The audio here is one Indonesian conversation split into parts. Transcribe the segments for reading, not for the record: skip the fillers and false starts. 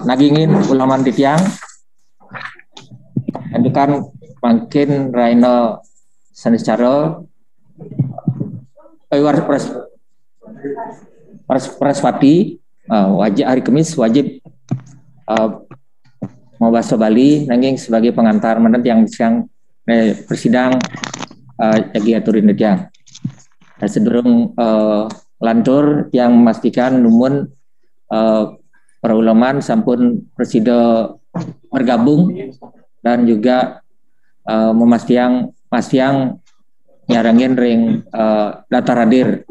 nagingin ulaman di tiang itu kan makin Raino secara Praspati wajib hari Kamis wajib mau bahasa Bali nanging sebagai pengantar menurut yang persidang lagi aturin yang sedurung lantur yang memastikan numun perulaman sampun presida bergabung dan juga memastikan nyarangin ring data hadir.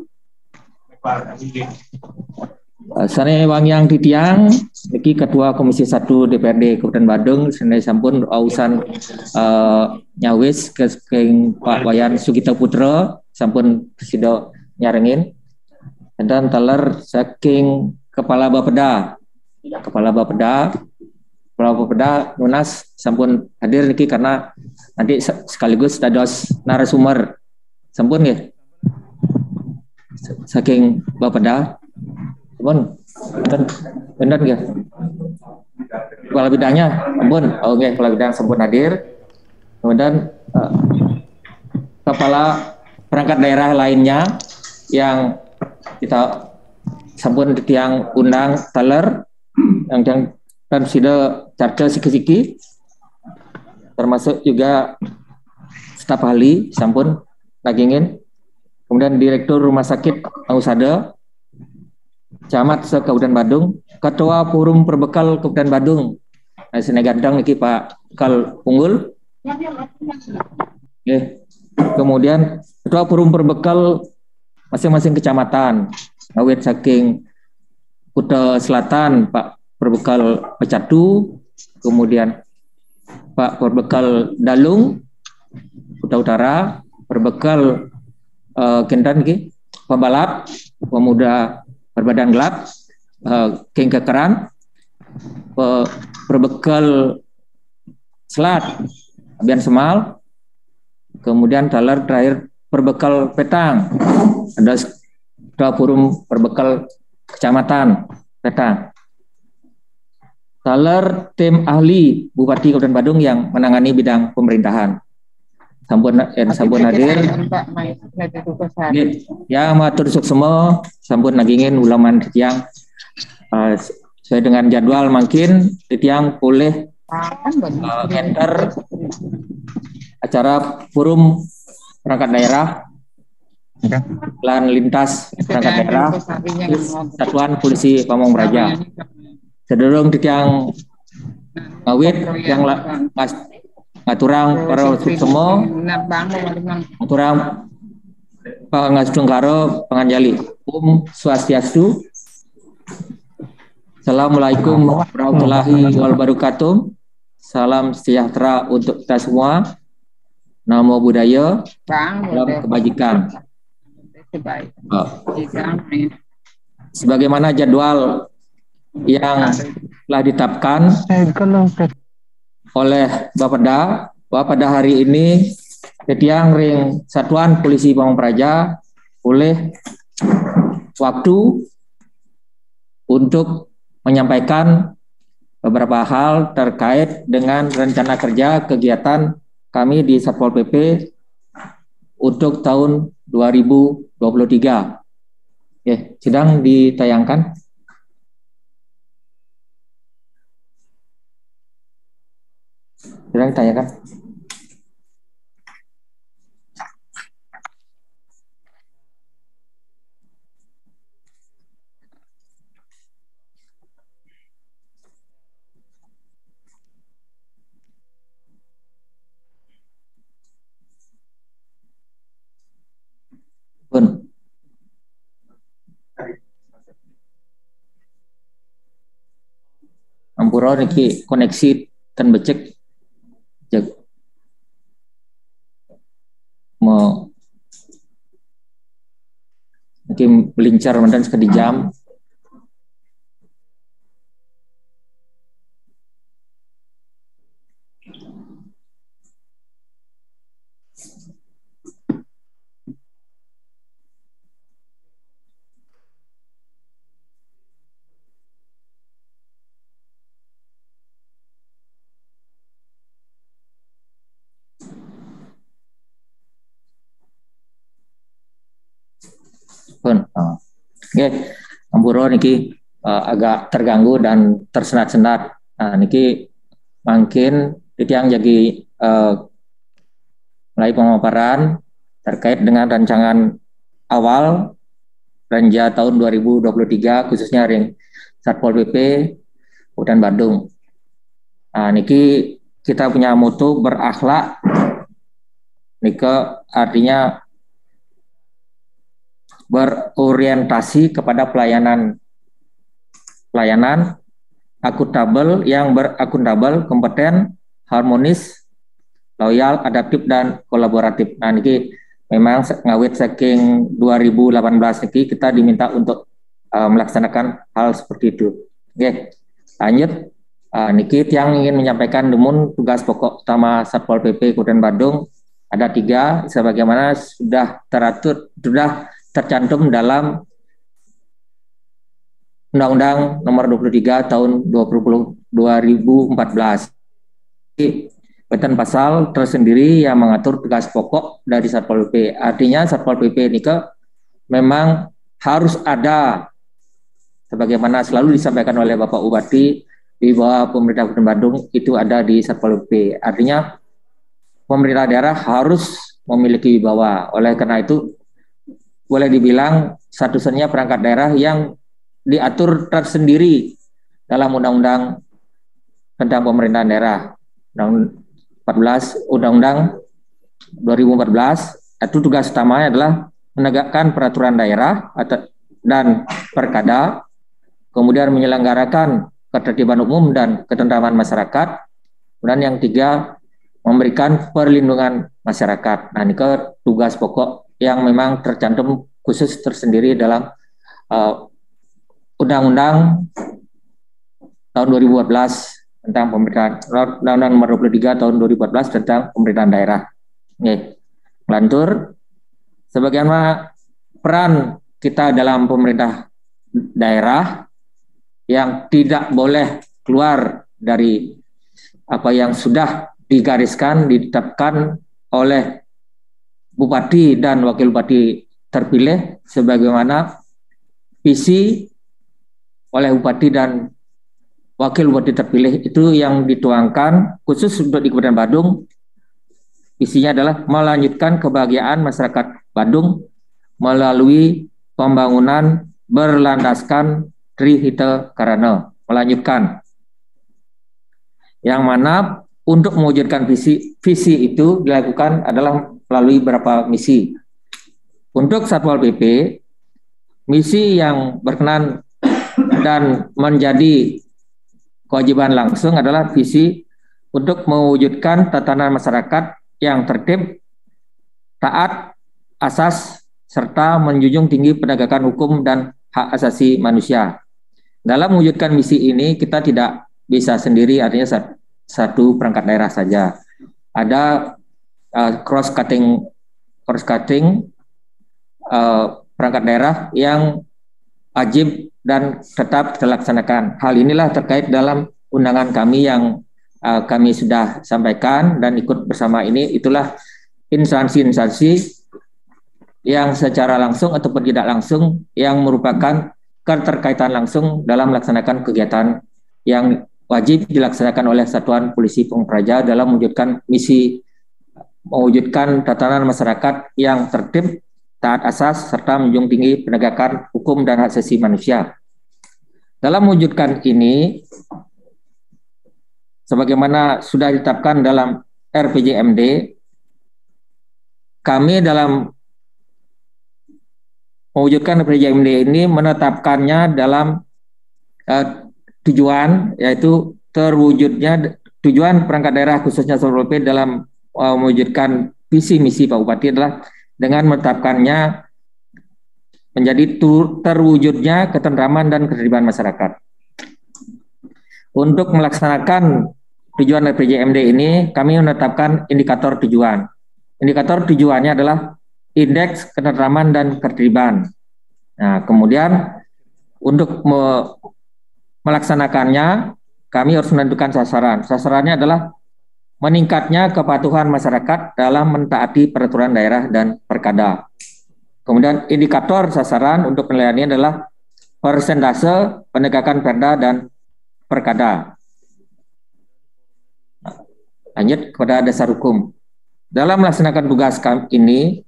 Sana wang yang ditiang, niki Ketua Komisi 1 DPRD Kabupaten Badung, senai sampun urusan nyawis ke Pak Wayan Sugito Putra, sampun presida nyarengin, dan teler saking Kepala Bapeda Nunas sampun hadir niki karena nanti sekaligus dados narasumber sampun ya saking Bapeda sampun bener ya kepala bidangnya sampun oke kepala bidang sampun hadir kemudian kepala perangkat daerah lainnya yang kita sampun tiang undang teler yang dan sudah carta siki-siki termasuk juga staf ahli sampun nagingin kemudian Direktur Rumah Sakit Ausada Camat Kabupaten Badung Ketua Forum Perbekal Kabupaten Badung senegandang niki Pak Kal Unggul kemudian Ketua Forum Perbekal masing-masing kecamatan awet saking Kuta Selatan Pak Perbekal Pecatu, kemudian Pak Perbekal Dalung, Kuta Utara, Perbekal Kendan ki, Pembalap, Pemuda Berbadan Gelap, King Kekeran, Perbekal Selat, Abian Semal, kemudian talar terakhir Perbekal Petang, ada forum Perbekal Kecamatan Petang. Taler tim ahli Bupati Kabupaten Badung yang menangani bidang pemerintahan. Sampun hadir. Ya matur semua sampun nagingin ulaman tiang sesuai dengan jadwal makin tiang boleh enter acara forum perangkat daerah lan lintas perangkat daerah Satuan Polisi Pamong Praja. Sedurung tiang ngawit yang ngaturang para semua ngaturang pangastung karo panganjali Swastiastu. Assalamualaikum warahmatullahi wabarakatuh. Salam sejahtera untuk kita semua. Namo Buddhaya. Salam kebajikan. Sebagaimana jadwal yang telah ditetapkan oleh Bapeda pada hari ini ketiang ring Satuan Polisi Pamong Praja oleh waktu untuk menyampaikan beberapa hal terkait dengan rencana kerja kegiatan kami di Satpol PP untuk tahun 2023. Sedang ditayangkan. Sedang ditayangkan. Pun. Ampura niki koneksi ten becek mau mungkin melincar mendan sekali jam. Oke, Ampuro niki agak terganggu dan tersendat-sendat. Nah, niki mungkin titiang jadi mulai pemaparan terkait dengan rancangan awal Ranja tahun 2023 khususnya ring Satpol PP Kabupaten Badung. Nah, niki kita punya moto berakhlak. Nika artinya berorientasi kepada pelayanan akuntabel yang berakuntabel, kompeten, harmonis, loyal, adaptif dan kolaboratif. Nah, niki memang ngawit saking 2018 niki kita diminta untuk melaksanakan hal seperti itu. Oke, lanjut. Niki yang ingin menyampaikan namun tugas pokok utama Satpol PP Kabupaten Badung ada 3 sebagaimana sudah tercantum dalam Undang-Undang Nomor 23 Tahun 2014. Beten pasal tersendiri yang mengatur tugas pokok dari Satpol PP. Artinya Satpol PP ini memang harus ada sebagaimana selalu disampaikan oleh Bapak Bupati di bawah pemerintah Kabupaten Badung itu ada di Satpol PP. Artinya pemerintah daerah harus memiliki wibawa. Oleh karena itu boleh dibilang satu-satunya perangkat daerah yang diatur tersendiri dalam Undang-Undang tentang pemerintahan daerah. Undang-Undang 2014 itu tugas utamanya adalah menegakkan peraturan daerah dan perkada, kemudian menyelenggarakan ketertiban umum dan ketentraman masyarakat, dan yang 3 memberikan perlindungan masyarakat. Nah, ini tugas pokok yang memang tercantum khusus tersendiri dalam Undang-Undang tahun 2014 tentang pemerintahan, Undang-Undang Nomor 23 tahun 2014 tentang pemerintahan daerah. Oke, lantur, sebagaimana peran kita dalam pemerintah daerah yang tidak boleh keluar dari apa yang sudah digariskan, ditetapkan oleh Bupati dan Wakil Bupati terpilih sebagaimana visi oleh Bupati dan Wakil Bupati terpilih itu yang dituangkan khusus untuk di Kabupaten Badung. Visinya adalah melanjutkan kebahagiaan masyarakat Badung melalui pembangunan berlandaskan Trihita Karana. Melanjutkan. Yang mana untuk mewujudkan visi itu dilakukan adalah melalui beberapa misi. Untuk Satpol PP, misi yang berkenan dan menjadi kewajiban langsung adalah visi untuk mewujudkan tatanan masyarakat yang tertib, taat, asas, serta menjunjung tinggi penegakan hukum dan hak asasi manusia. Dalam mewujudkan misi ini kita tidak bisa sendiri, artinya satu perangkat daerah saja. Ada cross cutting perangkat daerah yang wajib dan tetap dilaksanakan. Hal inilah terkait dalam undangan kami yang kami sudah sampaikan dan ikut bersama ini. Itulah instansi-instansi yang secara langsung ataupun tidak langsung yang merupakan keterkaitan langsung dalam melaksanakan kegiatan yang wajib dilaksanakan oleh Satuan Polisi Pamung Praja dalam mewujudkan misi mewujudkan tatanan masyarakat yang tertib, taat asas, serta menjunjung tinggi penegakan hukum dan hak asasi manusia. Dalam mewujudkan ini, sebagaimana sudah ditetapkan dalam RPJMD, kami dalam mewujudkan RPJMD ini menetapkannya dalam tujuan, yaitu terwujudnya tujuan perangkat daerah khususnya Satpol PP dalam mewujudkan visi misi Pak Bupati adalah dengan menetapkannya menjadi terwujudnya ketentraman dan ketertiban masyarakat. Untuk melaksanakan tujuan RPJMD ini, kami menetapkan indikator tujuan. Indikator tujuannya adalah indeks ketentraman dan ketertiban. Nah, kemudian untuk melaksanakannya, kami harus menentukan sasaran. Sasarannya adalah meningkatnya kepatuhan masyarakat dalam mentaati peraturan daerah dan perkada. Kemudian indikator sasaran untuk penilaiannya adalah persentase penegakan perda dan perkada. Lanjut kepada dasar hukum. Dalam melaksanakan tugas ini,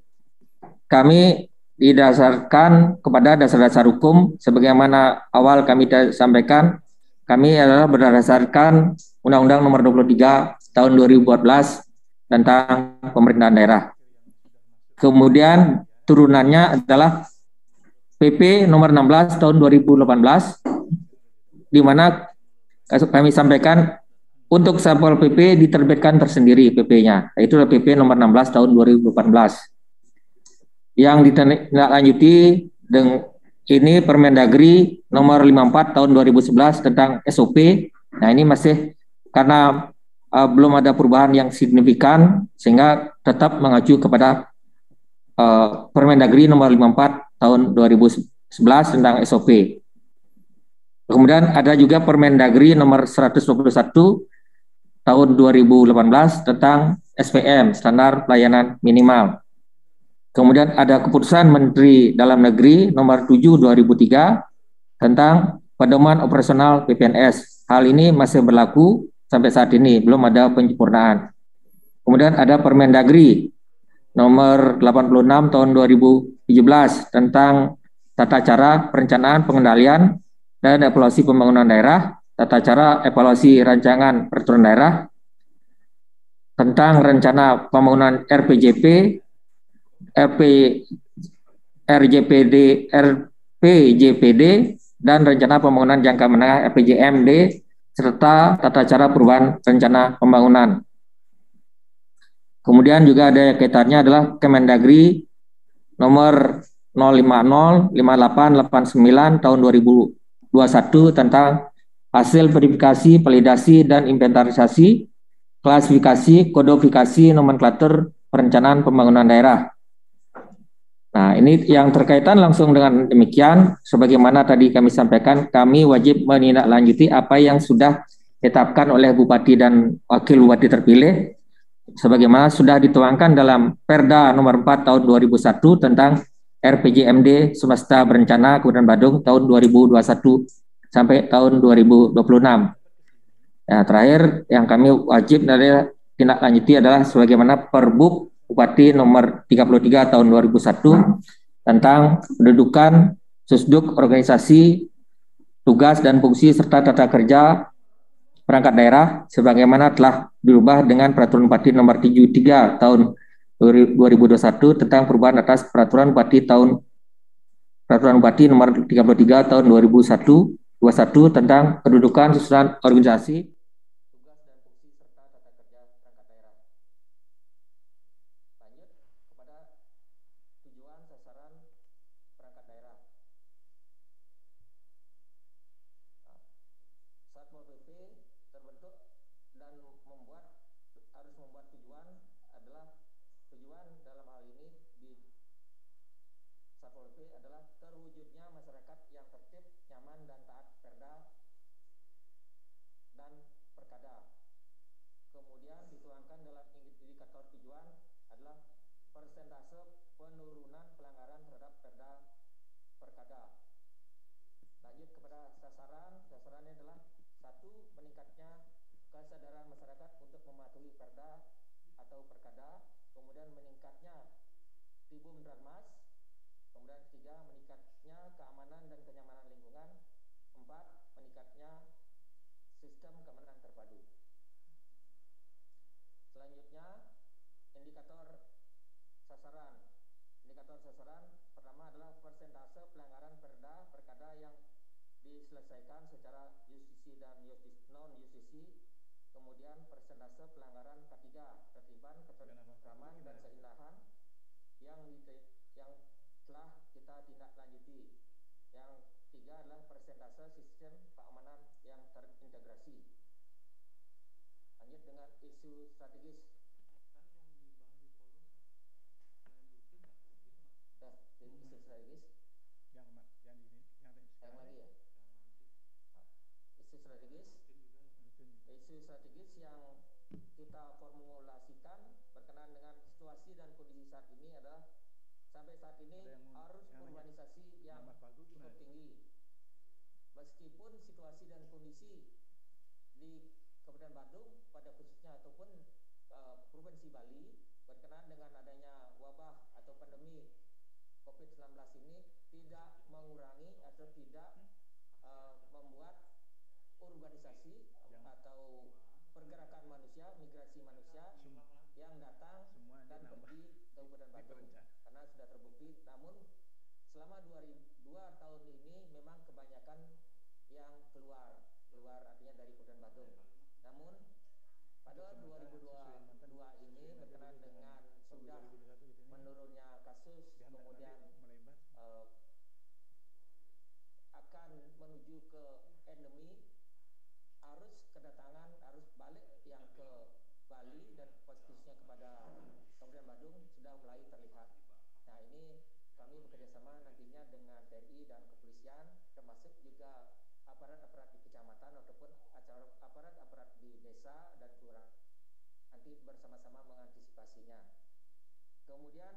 kami didasarkan kepada dasar-dasar hukum sebagaimana awal kami sampaikan. Kami adalah berdasarkan Undang-Undang Nomor 23 Tahun 2014 tentang pemerintahan daerah. Kemudian turunannya adalah PP Nomor 16 Tahun 2018, di mana kami sampaikan untuk sampel PP diterbitkan tersendiri PP-nya, yaitu PP Nomor 16 Tahun 2018. Yang ditindaklanjuti dengan ini Permendagri Nomor 54 Tahun 2011 tentang SOP. Nah, ini masih karena belum ada perubahan yang signifikan sehingga tetap mengacu kepada Permendagri Nomor 54 Tahun 2011 tentang SOP. Kemudian ada juga Permendagri Nomor 121 Tahun 2018 tentang SPM, Standar Pelayanan Minimal. Kemudian ada Keputusan Menteri Dalam Negeri Nomor 7 2003 tentang pedoman operasional PPNS. Hal ini masih berlaku sampai saat ini, belum ada penyempurnaan. Kemudian ada Permendagri Nomor 86 Tahun 2017 tentang tata cara perencanaan pengendalian dan evaluasi pembangunan daerah, tata cara evaluasi rancangan peraturan daerah, tentang rencana pembangunan RPJP, RPJPD, dan rencana pembangunan jangka menengah RPJMD, serta tata cara perubahan rencana pembangunan. Kemudian juga ada kaitannya adalah Kemendagri Nomor 0505889 Tahun 2021 tentang hasil verifikasi, validasi, dan inventarisasi, klasifikasi, kodifikasi, nomenklatur perencanaan pembangunan daerah. Nah, ini yang terkaitan langsung dengan demikian, sebagaimana tadi kami sampaikan, kami wajib menindaklanjuti apa yang sudah ditetapkan oleh Bupati dan Wakil Bupati terpilih, sebagaimana sudah dituangkan dalam Perda Nomor 4 Tahun 2001 tentang RPJMD Semesta Berencana Kabupaten Badung tahun 2021 sampai tahun 2026. Nah, terakhir yang kami wajib dari tindak lanjuti adalah sebagaimana Perbuk Bupati Nomor 33 Tahun 2001 tentang pendudukan, susduk, organisasi, tugas dan fungsi serta tata kerja perangkat daerah sebagaimana telah dirubah dengan Peraturan Bupati Nomor 73 Tahun 2021 tentang perubahan atas Peraturan Bupati Nomor 33 Tahun 2021 tentang pendudukan, susunan organisasi, tugas dan fungsi serta tata kerja perangkat daerah. Lanjut kepada tujuan sasaran perangkat daerah. Satpol PP terbentuk dan harus membuat tujuan adalah tujuan dalam hal ini di Satpol PP adalah terwujudnya masyarakat yang tertib, nyaman, dan taat perda dan perkada. Kemudian dituangkan dalam indikator tujuan adalah persentase penurunan pelanggaran terhadap perda perkada. Lanjut kepada sasaran. Sasarannya adalah 1. Meningkatnya kesadaran masyarakat untuk mematuhi perda atau perkada. Kemudian meningkatnya tribun Darmas. Kemudian 3. Meningkatnya keamanan dan kenyamanan lingkungan. 4. Meningkatnya sistem keamanan terpadu. Selanjutnya indikator sasaran. Indikator sasaran pertama adalah persentase pelanggaran perda perkada yang diselesaikan secara justisi dan non justisi. Kemudian persentase pelanggaran K3, ketertiban, ketentraman, dan keindahan yang telah kita tindak lanjuti. Yang 3 adalah persentase sistem keamanan yang terintegrasi. Lanjut dengan isu strategis. Isu strategis. Yang lagi ya. Isu strategis. Isu strategis yang kita formulasikan berkenaan dengan situasi dan kondisi saat ini adalah sampai saat ini arus urbanisasi yang cukup tinggi meskipun situasi dan kondisi di Kabupaten Badung pada khususnya ataupun Provinsi Bali berkenaan dengan adanya wabah atau pandemi COVID-19 ini tidak mengurangi atau tidak membuat urbanisasi atau pergerakan manusia, migrasi manusia yang datang dan pergi ke Kabupaten Badung karena sudah terbukti. Namun selama 2 tahun ini memang kebanyakan yang keluar artinya dari Kabupaten Badung. Namun pada 2022 ini berkenaan dengan sudah menurunnya kasus, kemudian akan menuju ke endemi, arus balik yang ke Bali dan khususnya kepada Kabupaten Badung sudah mulai terlihat. Nah, ini kami bekerjasama nantinya dengan TNI dan kepolisian, termasuk juga aparat-aparat di kecamatan ataupun aparat-aparat di desa dan kelurahan, nanti bersama-sama mengantisipasinya. Kemudian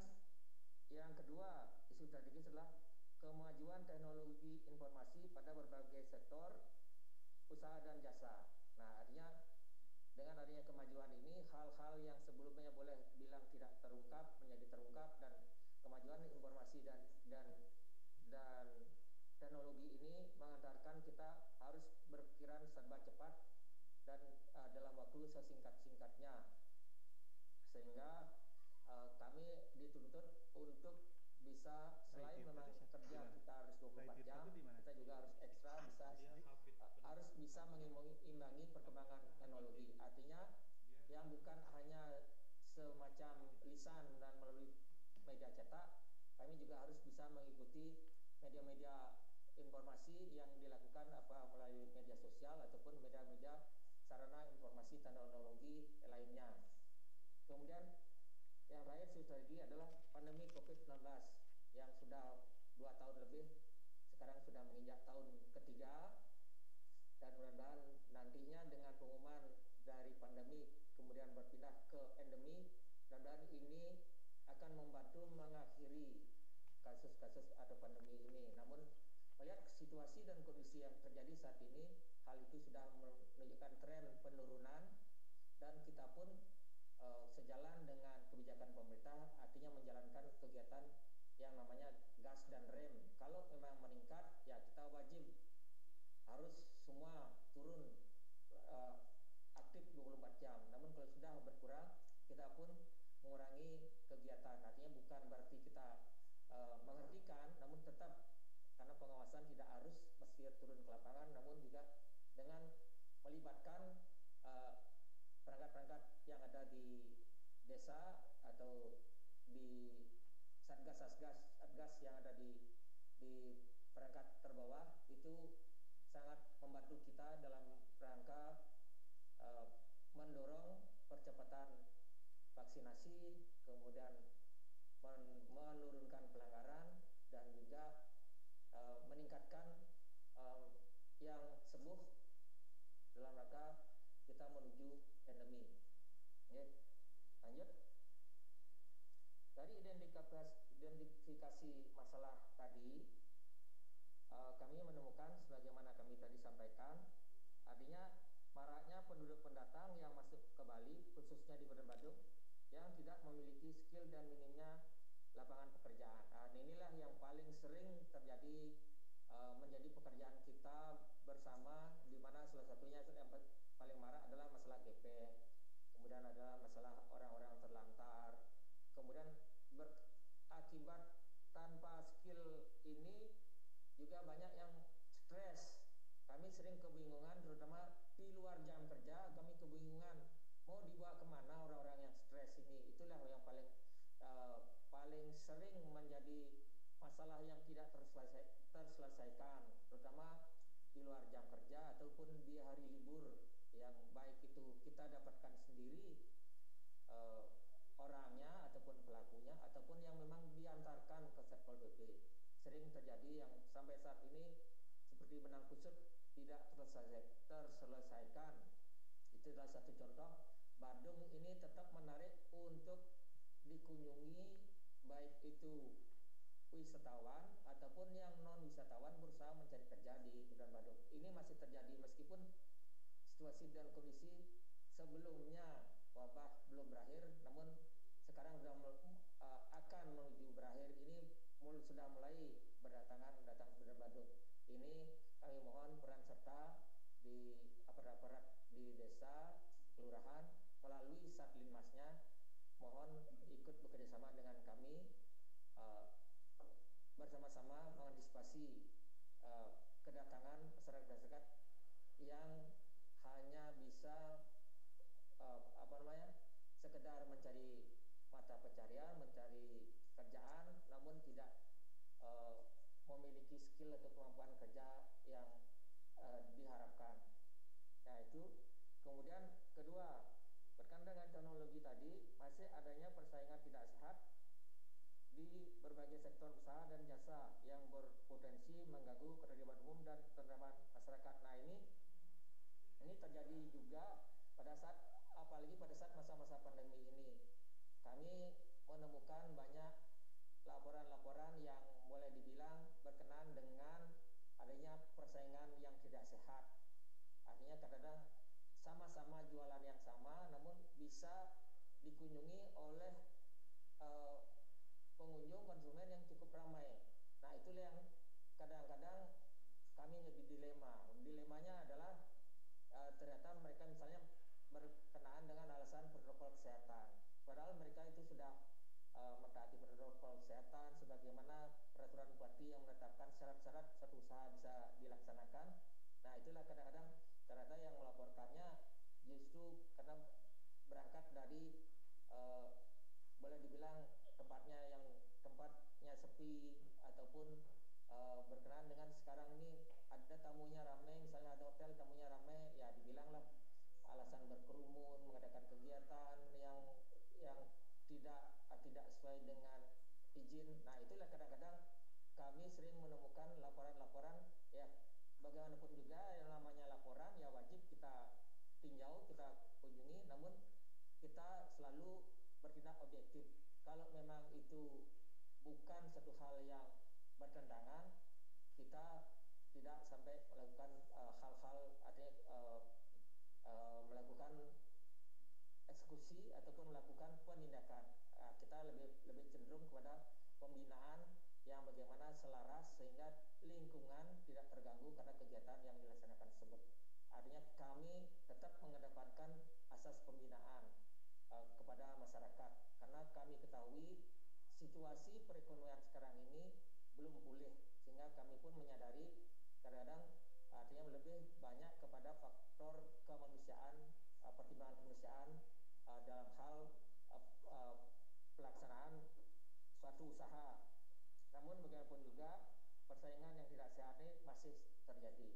yang kedua, isu strategis adalah kemajuan teknologi informasi pada berbagai sektor usaha dan jasa. Nah, artinya dengan adanya kemajuan ini, hal-hal yang sebelumnya boleh bilang tidak terungkap menjadi terungkap, dan kemajuan informasi dan teknologi ini mengantarkan kita harus berpikiran serba cepat dan dalam waktu sesingkat-singkatnya, sehingga kami dituntut untuk bisa selain memang kerja kita harus 24 jam, kita juga harus ekstra harus bisa mengimbangi perkembangan teknologi. Artinya yang bukan hanya semacam lisan dan melalui media cetak, kami juga harus bisa mengikuti media-media informasi yang dilakukan melalui media sosial ataupun media-media sarana informasi teknologi lainnya. Kemudian yang terakhir strategi adalah pandemi COVID-19 yang sudah 2 tahun lebih, sekarang sudah menginjak tahun ketiga, dan mudah-mudahan nantinya dengan pengumuman dari pandemi kemudian berpindah ke endemi, mudah-mudahan ini akan membantu mengakhiri kasus-kasus atau pandemi ini. Namun melihat situasi dan kondisi yang terjadi saat ini, hal itu sudah menunjukkan tren penurunan, dan kita pun sejalan dengan kebijakan pemerintah, artinya menjalankan kegiatan yang namanya gas dan rem. Kalau memang meningkat, ya kita wajib harus semua turun aktif 24 jam. Namun kalau sudah berkurang, kita pun mengurangi kegiatan. Artinya bukan berarti kita menghentikan, namun tetap karena pengawasan tidak harus mesti turun ke lapangan, namun juga dengan melibatkan perangkat-perangkat yang ada di desa atau di satgas yang ada di perangkat terbawah, itu sangat membantu kita dalam rangka mendorong percepatan vaksinasi, kemudian menurunkan pelanggaran, dan juga meningkatkan yang sembuh dalam rangka kita menuju endemi. Oke, lanjut. Dari identifikasi masalah tadi, kami menemukan sebagaimana kami tadi sampaikan, artinya maraknya penduduk pendatang yang masuk ke Bali, khususnya di Kabupaten Badung, yang tidak memiliki skill dan minimnya lapangan pekerjaan. Nah, inilah yang paling sering terjadi, menjadi pekerjaan kita bersama, di mana salah satunya yang paling marak adalah masalah GP, kemudian adalah masalah orang-orang terlantar, kemudian berakibat tanpa skill ini juga banyak yang stres. Kami sering kebingungan, terutama di luar jam kerja, kami kebingungan mau dibawa kemana orang-orang yang stres ini. Itulah yang paling sering menjadi masalah yang tidak terselesaikan, terutama di luar jam kerja ataupun di hari libur, yang baik itu kita dapatkan sendiri orangnya ataupun pelakunya, ataupun yang memang diantarkan ke Satpol PP. Sering terjadi yang sampai saat ini seperti benang kusut tidak terselesaikan. Itu adalah satu contoh. Badung ini tetap menarik untuk dikunjungi, baik itu wisatawan ataupun yang non wisatawan berusaha mencari kerja di Kabupaten Badung. Ini masih terjadi meskipun situasi dan kondisi sebelumnya wabah belum berakhir, namun sekarang sudah akan menuju berakhir. Ini sudah mulai datang ke Kabupaten Badung. Ini kami mohon peran serta di aparat-aparat di desa, kelurahan melalui Satlinmasnya, mohon ikut bekerjasama dengan kami bersama-sama mengantisipasi kedatangan masyarakat yang hanya bisa sekedar mencari mata pencarian, mencari kerjaan, namun tidak memiliki skill atau kemampuan kerja yang diharapkan. Nah itu. Kemudian kedua, berkaitan dengan teknologi tadi, masih adanya persaingan tidak sehat di berbagai sektor usaha dan jasa yang berpotensi mengganggu ketertiban umum dan ketentraman masyarakat. Nah ini terjadi juga pada saat, apalagi pada saat masa-masa pandemi ini. Kami menemukan banyak laporan-laporan yang boleh dibilang berkenaan dengan adanya persaingan yang tidak sehat. Artinya kadang-kadang sama-sama jualan yang sama, namun bisa dikunjungi oleh pengunjung konsumen yang cukup ramai. Nah itulah yang kadang-kadang kami jadi dilema. Dilemanya adalah ternyata mereka misalnya berkenaan dengan alasan protokol kesehatan, padahal mereka itu sudah mentaati protokol kesehatan sebagaimana peraturan bupati yang menetapkan syarat-syarat suatu usaha bisa dilaksanakan. Nah itulah kadang-kadang ternyata yang melaporkannya justru karena berangkat dari boleh dibilang tempatnya sepi, ataupun berkenaan dengan sekarang ini ada tamunya ramai, misalnya ada hotel tamunya ramai, ya dibilanglah alasan berkerumun, mengadakan kegiatan yang tidak sesuai dengan izin. Nah itulah kadang-kadang kami sering menemukan laporan-laporan, ya bagaimanapun juga yang namanya laporan ya wajib kita tinjau, kita kunjungi, namun kita selalu bertindak objektif. Kalau memang itu bukan satu hal yang bertentangan, kita tidak sampai melakukan hal-hal, artinya melakukan eksekusi ataupun melakukan penindakan. Kita lebih cenderung kepada pembinaan yang bagaimana selaras sehingga lingkungan tidak terganggu karena kegiatan yang dilaksanakan tersebut. Artinya kami tetap mengedepankan asas pembinaan kepada masyarakat, karena kami ketahui situasi perekonomian sekarang ini belum pulih, sehingga kami pun menyadari kadang-kadang artinya lebih banyak kepada faktor kemanusiaan, pertimbangan kemanusiaan dalam hal pelaksanaan suatu usaha. Namun bagaimanapun juga persaingan yang tidak sehat ini masih terjadi.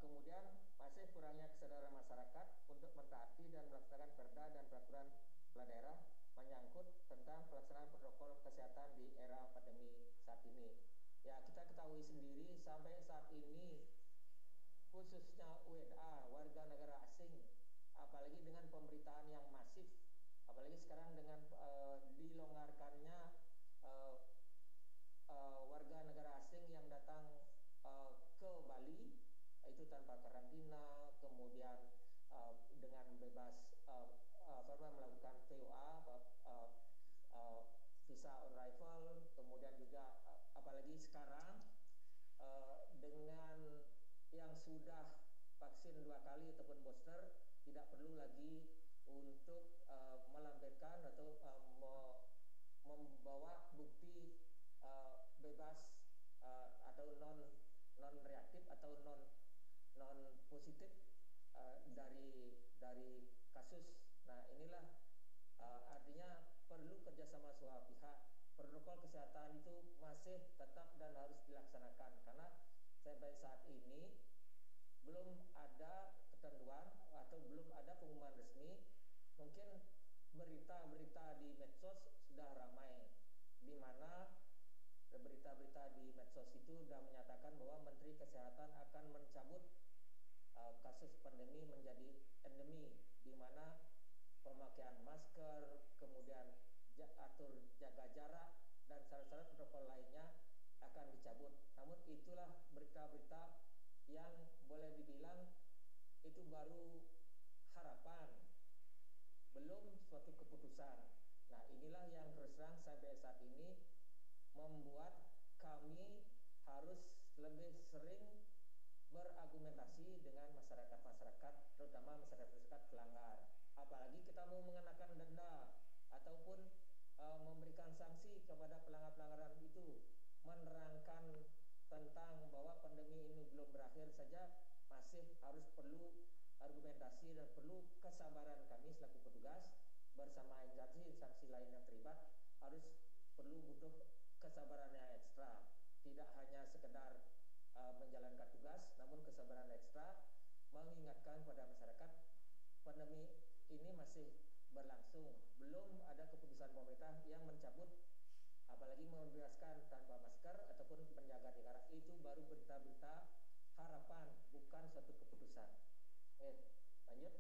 Kemudian masih kurangnya kesadaran masyarakat untuk mentaati dan melaksanakan perda dan peraturan kepala daerah menyangkut tentang pelaksanaan protokol kesehatan di era pandemi saat ini. Ya kita ketahui sendiri sampai saat ini khususnya WNA, warga negara asing, apalagi dengan pemberitaan yang masif, apalagi sekarang dengan dilonggarkannya warga negara asing yang datang ke Bali itu tanpa karantina, kemudian dengan bebas melakukan VOA, visa on arrival, kemudian juga apalagi sekarang dengan yang sudah vaksin 2 kali ataupun booster tidak perlu lagi untuk melampirkan atau membawa bukti bebas atau non reaktif atau non positif dari kasus. Nah inilah artinya perlu kerjasama semua pihak. Protokol kesehatan itu masih tetap dan harus dilaksanakan, karena sampai saat ini belum ada ketentuan atau belum ada pengumuman resmi. Mungkin berita-berita di medsos sudah ramai, di mana berita-berita di medsos itu sudah menyatakan bahwa Menteri Kesehatan akan mencabut kasus pandemi menjadi endemi, di mana pemakaian masker, kemudian atur jaga jarak dan syarat-syarat protokol lainnya akan dicabut. Namun itulah berita-berita yang boleh dibilang itu baru harapan, belum suatu keputusan. Nah, inilah yang terus terang sampai saat ini membuat kami harus lebih sering berargumentasi dengan masyarakat-masyarakat, terutama masyarakat-masyarakat pelanggar. Apalagi kita mau mengenakan denda ataupun memberikan sanksi kepada pelanggar-pelanggaran itu, menerangkan tentang bahwa pandemi ini belum berakhir saja masih harus perlu argumentasi dan perlu kesabaran kami selaku petugas bersama instansi lain yang terlibat, harus perlu butuh kesabaran yang ekstra, tidak hanya sekedar menjalankan tugas, namun kesabaran ekstra mengingatkan pada masyarakat pandemi ini masih berlangsung, belum ada keputusan pemerintah yang mencabut apalagi membebaskan tanpa masker ataupun penjaga jarak. Itu baru berita-berita harapan, bukan suatu keputusan. Lanjut.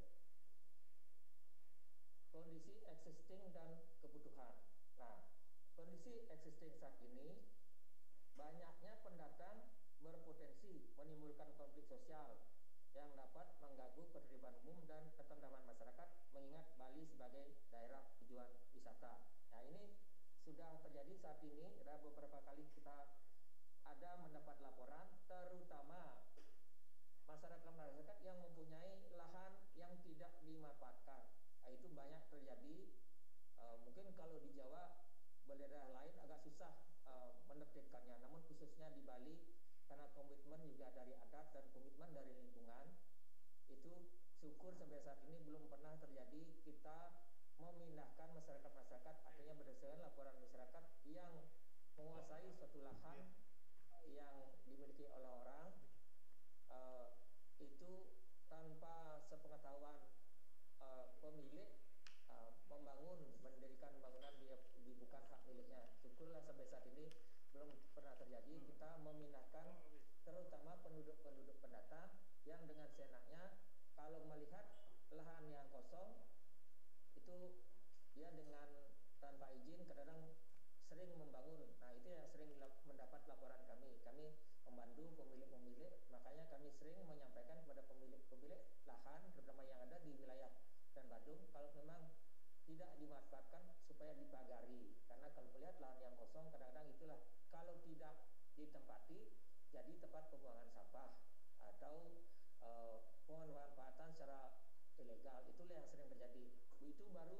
Kondisi existing dan kebutuhan. Nah, kondisi existing saat ini banyaknya pendatang berpotensi menimbulkan konflik sosial yang dapat mengganggu ketertiban umum dan ketentraman masyarakat, mengingat Bali sebagai daerah tujuan wisata. Nah, ini sudah terjadi saat ini. Ada beberapa kali kita ada mendapat laporan, terutama masyarakat yang mempunyai lahan yang tidak dimanfaatkan. Nah, itu banyak terjadi. Mungkin kalau di Jawa, daerah lain agak susah menertibkannya, namun khususnya di Bali karena komitmen juga dari adat dan komitmen dari lingkungan, itu syukur sampai saat ini belum pernah terjadi kita memindahkan masyarakat, artinya berdasarkan laporan masyarakat yang menguasai suatu lahan yang dimiliki oleh orang, itu tanpa sepengetahuan pemilik mendirikan bangunan di bukan hak miliknya. Syukurlah sampai saat ini belum pernah terjadi kita memindahkan, terutama penduduk-penduduk pendatang yang dengan seenaknya kalau melihat lahan yang kosong itu dia dengan tanpa izin kadang-kadang sering membangun. Nah, itu yang sering mendapat laporan kami membantu pemilik-pemilik, makanya kami sering menyampaikan kepada pemilik-pemilik lahan terutama yang ada di wilayah dan Badung, kalau memang tidak dimanfaatkan supaya dipagari, karena kalau melihat lahan yang kosong kadang-kadang itulah kalau tidak ditempati jadi tempat pembuangan sampah atau pemanfaatan secara ilegal. Itulah yang sering terjadi. Itu baru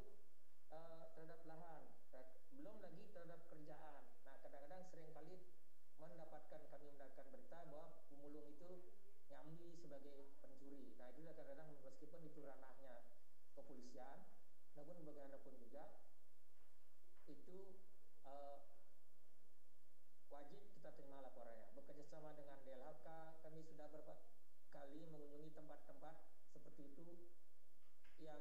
terhadap lahan, belum lagi terhadap kerjaan. Nah, kadang-kadang sering kali kami mendapatkan berita bahwa pemulung itu nyambi sebagai pencuri. Nah, itu kadang-kadang meskipun itu ranahnya kepolisian, namun bagaimanapun juga itu wajib kita terima laporannya. Bekerjasama dengan DLHK, kami sudah beberapa kali mengunjungi tempat-tempat seperti itu yang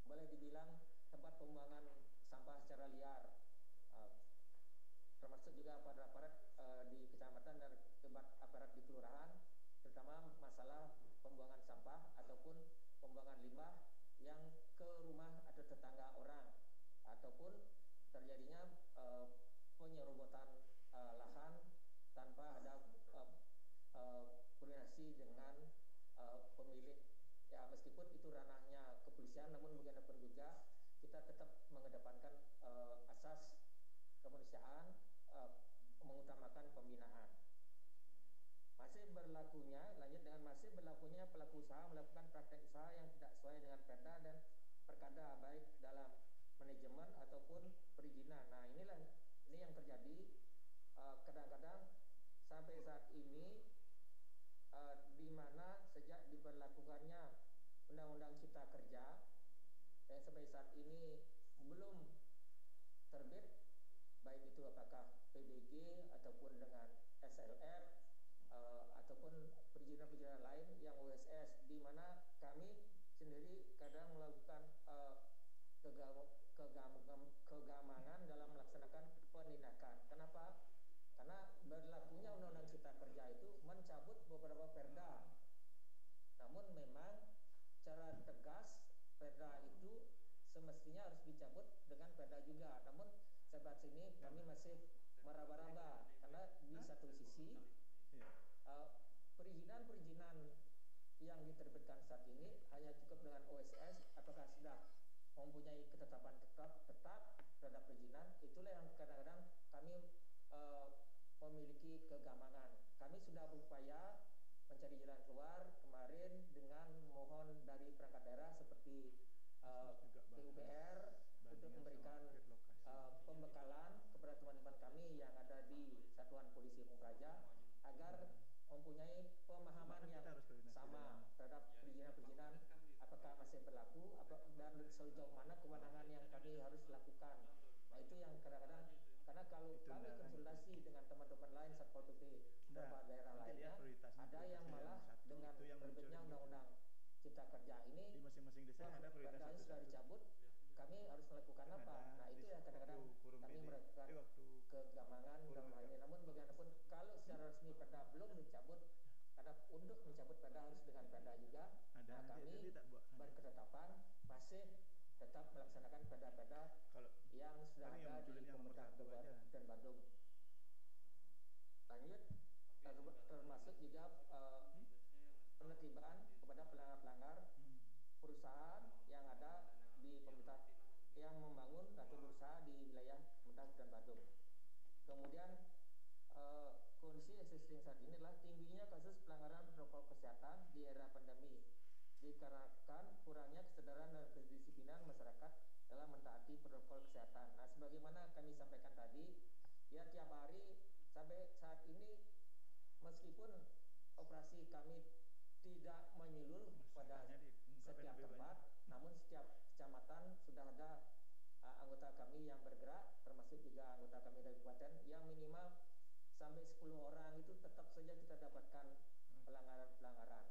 boleh dibilang tempat pembuangan sampah secara liar, termasuk juga aparat-aparat di kecamatan dan aparat di kelurahan, terutama masalah pembuangan sampah ataupun pembuangan limbah yang ke rumah atau tetangga orang, ataupun terjadinya penyerobotan lahan tanpa ada koordinasi dengan pemilik. Ya, meskipun itu ranahnya kepolisian, namun bagaimanapun juga kita tetap mengedepankan asas kemanusiaan, mengutamakan pembinaan. Masih berlakunya, lanjut dengan masih berlakunya pelaku usaha melakukan praktek usaha yang tidak sesuai dengan perda dan perkada, baik dalam manajemen ataupun perizinan. Nah, ini yang terjadi kadang-kadang sampai saat ini, di mana sejak diberlakukannya Undang-Undang Cipta Kerja dan sampai saat ini belum terbit, baik itu apakah PBG ataupun dengan SLR ataupun perizinan-perizinan lain yang OSS, di mana kami sendiri kadang melakukan kegamangan dalam melaksanakan penindakan. Kenapa? Karena berlakunya Undang-Undang Cipta Kerja itu mencabut beberapa perda. Namun memang cara tegas perda itu semestinya harus dicabut dengan perda juga. Namun sebat sini kami masih meraba-raba karena di satu sisi perizinan yang diterbitkan saat ini hanya cukup dengan OSS, apakah sudah mempunyai ketetapan tetap terhadap perizinan, itulah yang kadang-kadang kami memiliki kegamangan. Kami sudah berupaya mencari jalan keluar kemarin dengan mohon dari perangkat daerah seperti PUPR untuk memberikan pembekalan kepada teman-teman kami yang ada di Satuan Polisi Pamung Praja agar mempunyai pemahaman yang sama terhadap perizinan-perizinan apakah masih berlaku dan sejauh mana kewenangan yang kami harus lakukan. Nah itu yang kadang-kadang, karena kalau kami konsultasi dengan teman-teman lain Satpol PP beberapa daerah lainnya, ada yang malah dengan terbitnya undang-undang Cipta Kerja ini di masing-masing desa ada prioritas sudah dicabut, kami harus melakukan apa? Nah itu ya kadang-kadang kami melakukan kegamangan dalam hal ini. Namun bagaimanapun kalau secara resmi Perda belum dicabut, karena untuk mencabut Perda harus dengan Perda juga, nah kami berketetapan masih tetap melaksanakan Perda-Perda yang sudah ada di Pemerintah Kabupaten Bandung. Lanjut, termasuk juga penertiban kepada pelanggar-pelanggar perusahaan yang ada di pemerintah yang membangun atau berusaha di wilayah Pemerintah Kabupaten Bandung. Kemudian kondisi existing saat ini adalah tingginya kasus pelanggaran protokol kesehatan di era pandemi dikarenakan kurangnya kesadaran dan kedisiplinan masyarakat dalam mentaati protokol kesehatan. Nah, sebagaimana kami sampaikan tadi, ya tiap hari sampai saat ini meskipun operasi kami tidak menyeluruh pada setiap tempat, namun setiap kecamatan sudah ada anggota kami yang bergerak, termasuk juga anggota kami dari kabupaten yang minimal sampai 10 orang itu tetap saja kita dapatkan pelanggaran-pelanggaran.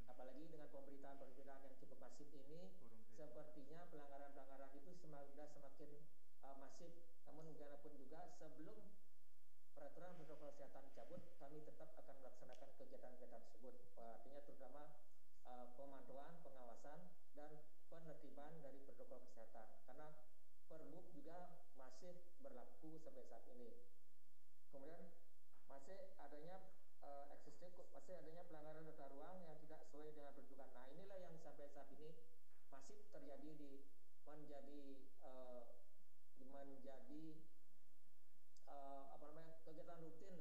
Apalagi dengan pemberitaan-pemberitaan yang cukup masif ini, sepertinya pelanggaran-pelanggaran itu sudah semakin masif. Namun bagaimanapun juga sebelum peraturan protokol kesehatan dicabut, kami tetap akan melaksanakan kegiatan-kegiatan tersebut. Artinya terutama pemantauan, pengawasan, dan penertiban dari protokol kesehatan. Karena Perbuk juga masih berlaku sampai saat ini. Kemudian masih adanya masih adanya pelanggaran tata ruang yang tidak sesuai dengan peruntukan. Nah inilah yang sampai saat ini masih terjadi menjadi kegiatan rutin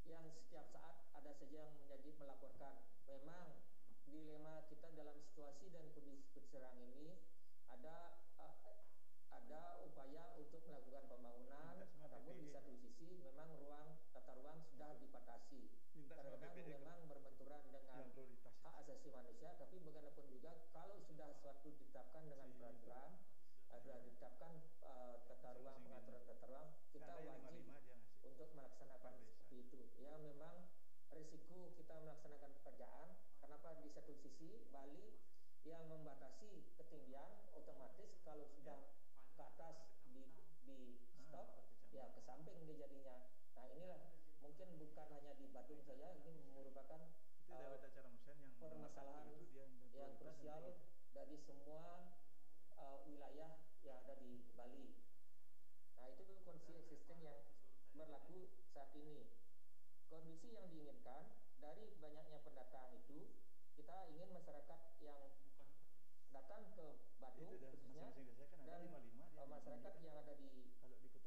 yang setiap saat ada saja yang menjadi melaporkan. Memang dilema kita dalam situasi dan kondisi sekarang ini ada upaya untuk melakukan pembangunan, namun di satu sisi memang tata ruang sudah dibatasi. Kadang-kadang memang berbenturan dengan hak asasi manusia, tapi bagaimanapun juga kalau sudah suatu ditetapkan dengan peraturan, sudah ditetapkan tata ruang, pengaturan tata ruang, kita wajib untuk melaksanakan seperti itu. Ya memang risiko kita melaksanakan pekerjaan, kenapa di satu sisi Bali yang membatasi ketinggian otomatis kalau sudah ke atas di stop ya ke samping dia jadinya. Nah inilah mungkin bukan hanya di Bandung saja, ini merupakan permasalahan yang krusial dari semua wilayah yang ada di Bali. Nah itu kondisi existing yang berlaku saat ini. Kondisi yang diinginkan dari banyaknya pendatang itu, kita ingin masyarakat yang datang ke Bandung khususnya dan masyarakat yang ada di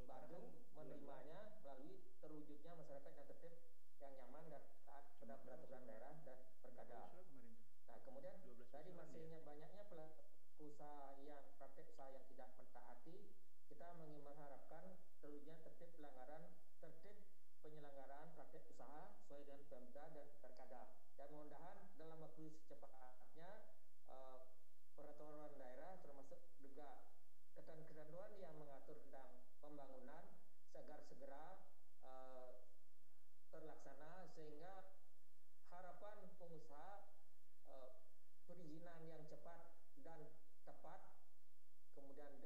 Bandung menerimanya melalui terwujudnya masyarakat yang tertib, yang nyaman dan taat pada peraturan daerah dan perkada. Nah kemudian dari masihnya banyaknya pelaku usaha yang praktek usaha yang tidak mentaati, kita mengharapkan terwujudnya tertib penyelenggaraan praktek usaha sesuai dengan Pemda dan perkada. Dan mudah-mudahan dalam waktu secepatnya peraturan daerah termasuk juga ketentuan yang mengatur tentang pembangunan agar segera terlaksana sehingga harapan pengusaha perizinan yang cepat dan tepat, kemudian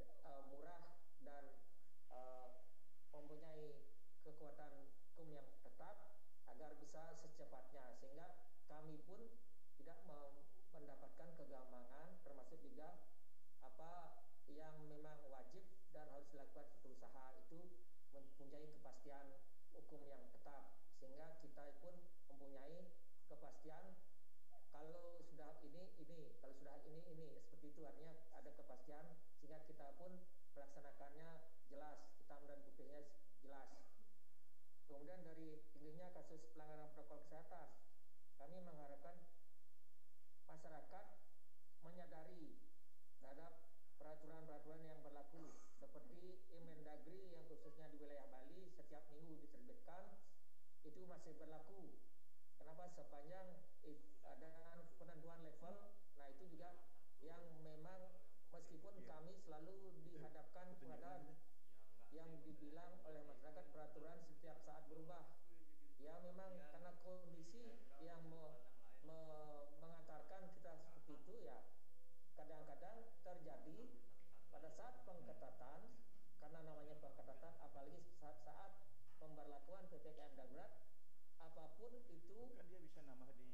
murah dan mempunyai kekuatan hukum yang tetap agar bisa secepatnya, sehingga kami pun tidak mendapatkan kegamangan termasuk juga apa yang memang wajib dan harus dilakukan suatu usaha itu mempunyai kepastian hukum yang tetap, sehingga kita pun mempunyai kepastian kalau sudah ini, kalau sudah ini seperti itu, artinya ada kepastian sehingga kita pun melaksanakannya jelas, hitam dan putihnya jelas. Kemudian dari tingginya kasus pelanggaran protokol kesehatan, kami mengharapkan masyarakat menyadari terhadap peraturan-peraturan yang berlaku seperti Inmendagri yang khususnya di wilayah Bali setiap minggu diterbitkan itu masih berlaku. Kenapa? Sepanjang ada penentuan level, nah itu juga yang memang meskipun kami selalu dihadapkan kepada yang dibilang oleh masyarakat peraturan setiap saat berubah. Ya memang karena kondisi yang mengantarkan kita seperti itu ya, kadang-kadang terjadi pada saat pengetatan, karena namanya pengetatan, apalagi saat pemberlakuan PPKM darurat, apapun itu kan dia bisa nambah di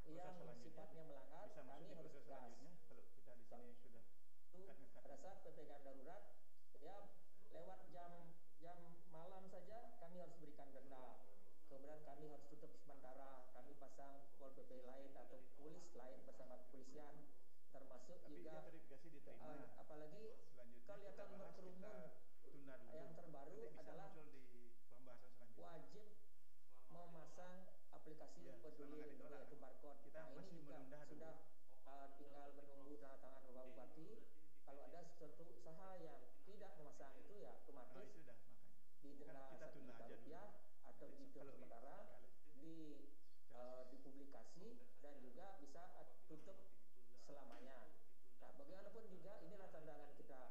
yang sifatnya melanggar, bisa kami harus tegas. Kalau kita di sini sudah pada saat PPKM darurat, ya lewat jam malam saja kami harus berikan denda. Kemudian kami harus tutup sementara, kami pasang pol PP lain atau polis lain bersama kepolisian, termasuk tapi juga verifikasi diterima. Apalagi kelihatan berkerumun. Yang terbaru adalah di pembahasan selanjutnya wajib memasang aplikasi peduli lindungi yaitu barcode. Nah ini juga sudah tinggal menunggu tanda tangan Bapak Bupati. Kalau ada suatu usaha yang tidak memasang itu ya otomatis didenda Rp1 atau ditutup sementara, dipublikasi dan juga bisa tutup selamanya. Nah bagaimanapun juga inilah tantangan kita,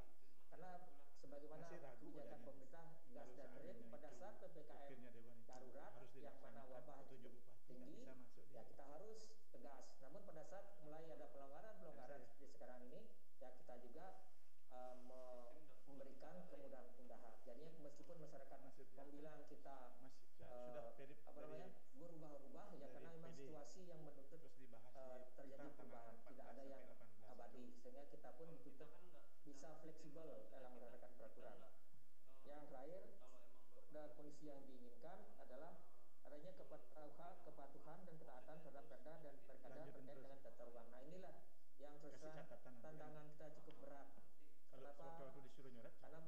karena sebagaimana kebijakan pemerintah gas dan rin pada saat PPKM darurat yang mana wabah tinggi, ya kita harus tegas. Namun pada saat mulai ada pelonggaran seperti sekarang ini, ya kita juga memberikan kemudahan-kemudahan. Jadinya meskipun masyarakat membilang kita berubah-ubah, ya karena memang situasi yang menuntut terjadi perubahan, tidak ada yang abadi, sehingga kita pun dituntut bisa fleksibel dalam menerapkan peraturan. Yang terakhir, dan kondisi yang diinginkan adalah adanya kepatuhan dan ketaatan terhadap perda dan perkada terkait dengan tata ruang. Nah inilah yang terus tantangan kita cukup berat. Kenapa? Karena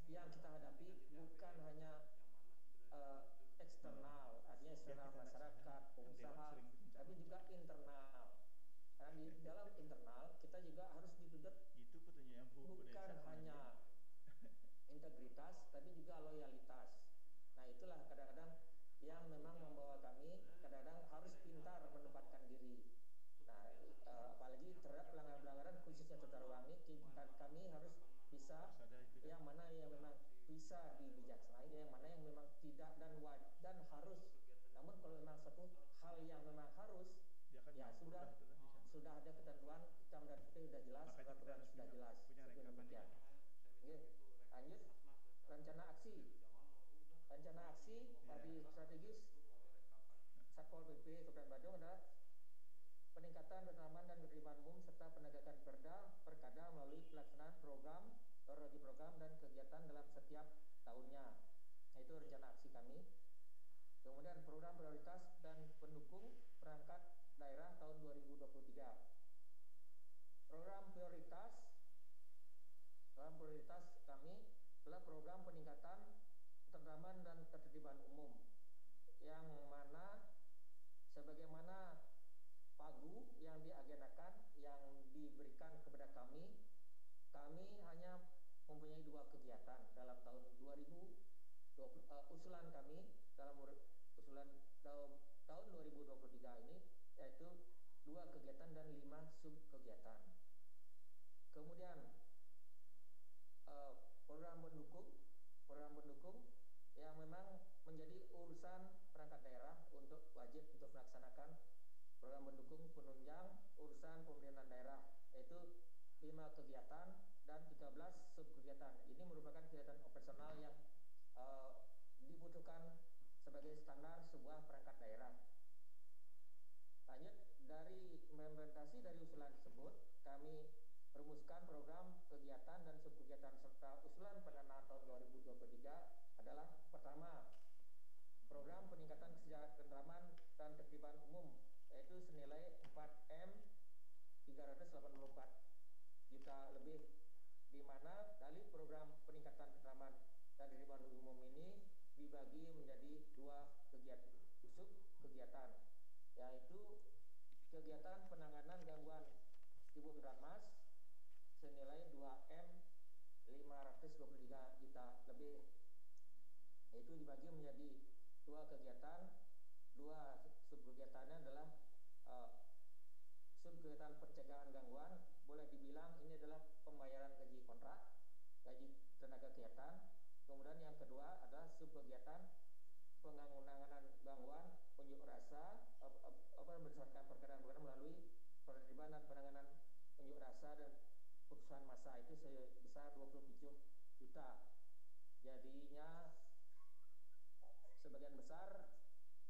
yang kita hadapi bukan hanya eksternal, artinya eksternal masyarakat, pengusaha, tapi juga internal. Karena di dalam internal kita juga harus dituntut bukan hanya integritas, tapi juga loyalitas. Nah itulah kadang-kadang yang memang membawa kami kadang-kadang harus pintar menempatkan diri. Nah apalagi terhadap pelanggaran-pelanggaran khususnya tata ruang ini, kami harus bisa yang mana yang memang bisa dibijaksanai, yang mana yang memang tidak dan harus. Namun kalau memang satu hal yang memang harus, ya sudah ada ketentuan hitam dan putih, sudah jelas, peraturan sudah jelas. Seperti demikian. Oke, lanjut. Rencana aksi dari strategis Satpol PP Kabupaten Badung adalah peningkatan penanaman dan keterlibatan umum serta penegakan perkada melalui pelaksanaan program dan kegiatan dalam setiap tahunnya. Nah, itu rencana aksi kami. Kemudian program prioritas dan pendukung perangkat daerah tahun 2023. Program prioritas kami adalah program peningkatan ketertiban dan ketertiban umum, yang mana sebagaimana pagu yang diagendakan yang diberikan kepada kami hanya mempunyai 2 kegiatan dalam tahun 2020. Usulan kami dalam usulan tahun 2023 ini yaitu 2 kegiatan dan 5 sub kegiatan. Kemudian program pendukung yang memang menjadi urusan perangkat daerah untuk wajib untuk melaksanakan program pendukung penunjang urusan pemerintahan daerah, yaitu 5 kegiatan dan 13 sub kegiatan. Ini merupakan kegiatan operasional yang dibutuhkan sebagai standar sebuah perangkat daerah. Lanjut, dari implementasi dari usulan tersebut, kami Rumuskan program kegiatan dan subkegiatan serta usulan pendanaan tahun 2023 adalah: pertama, program peningkatan kesejahteraan ketentraman dan tertiban umum, yaitu senilai 4M 384 juta lebih, di mana dari program peningkatan ketentraman dan tertiban umum ini dibagi menjadi dua sub kegiatan, yaitu kegiatan penanganan gangguan ibu dan mas senilai 2M 523 juta lebih, itu dibagi menjadi dua kegiatan. Dua subkegiatannya adalah subkegiatan pencegahan gangguan, boleh dibilang ini adalah pembayaran gaji kontrak, gaji tenaga kegiatan. Kemudian yang kedua adalah subkegiatan penanganan gangguan unjuk rasa berdasarkan perkara-perkara melalui penertiban dan penanganan unjuk rasa dan putusan massa, itu sebesar 27 juta. Jadinya sebagian besar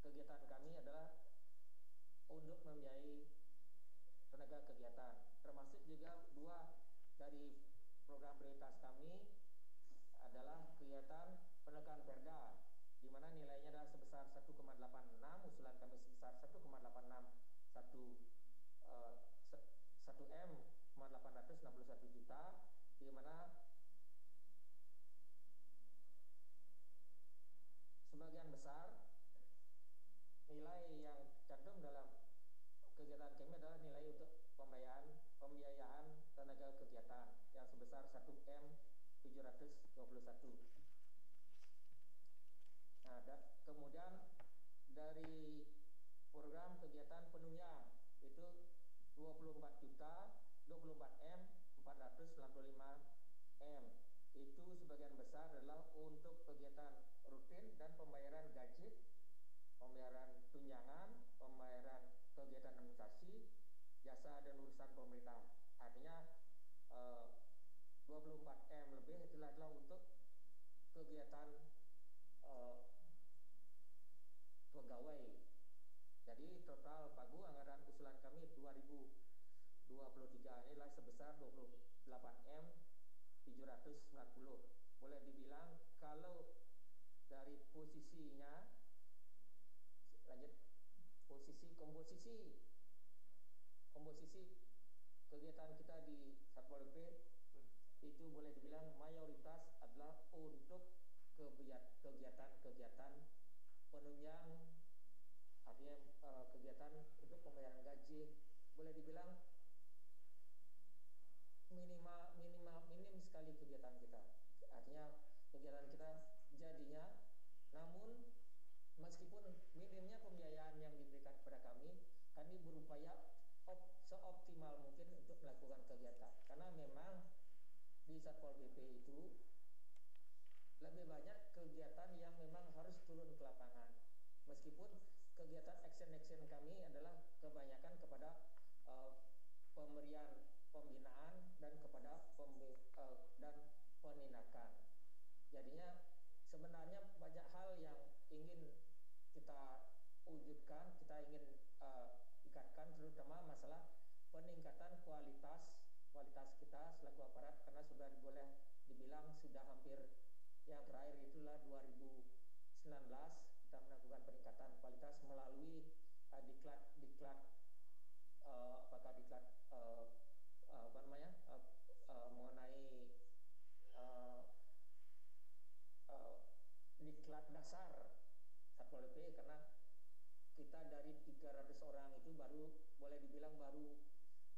kegiatan kami adalah untuk membiayai tenaga kegiatan, termasuk juga dua dari program prioritas kami adalah kegiatan penegakan perda, di mana nilainya adalah sebesar 1,86, usulan kami sebesar 1M 861 juta, di mana sebagian besar nilai yang cantum dalam kegiatan kami adalah nilai untuk pembiayaan tenaga kegiatan yang sebesar 1M 721. Nah, kemudian dari program kegiatan penunjang itu 24 juta 24M 495M, itu sebagian besar adalah untuk kegiatan rutin dan pembayaran gaji, pembayaran tunjangan, pembayaran kegiatan administrasi, jasa dan urusan pemerintah. Artinya 24M lebih itu adalah untuk kegiatan pegawai. Jadi total pagu anggaran usulan kami 2023 ini adalah sebesar 28M 790. Boleh dibilang kalau dari posisinya, lanjut, komposisi kegiatan kita di Satpol PP itu boleh dibilang mayoritas adalah untuk kegiatan penunjang, artinya kegiatan untuk pembayaran gaji. Boleh dibilang minim sekali kegiatan kita, artinya kegiatan kita jadinya. Namun meskipun minimnya pembiayaan yang diberikan kepada kami berupaya seoptimal mungkin untuk melakukan kegiatan, karena memang di Satpol PP itu lebih banyak kegiatan yang memang harus turun ke lapangan, meskipun kegiatan action kami adalah kebanyakan kepada pemberian pembinaan dan kepada dan penindakan. Jadinya sebenarnya banyak hal yang ingin kita wujudkan, kita ingin ikatkan, terutama masalah peningkatan kualitas kita selaku aparat, karena sudah boleh dibilang sudah hampir, yang terakhir itulah 2019 kita melakukan peningkatan kualitas melalui diklat apakah diklat mengenai diklat dasar Satpol PP, karena kita dari 300 orang itu baru boleh dibilang baru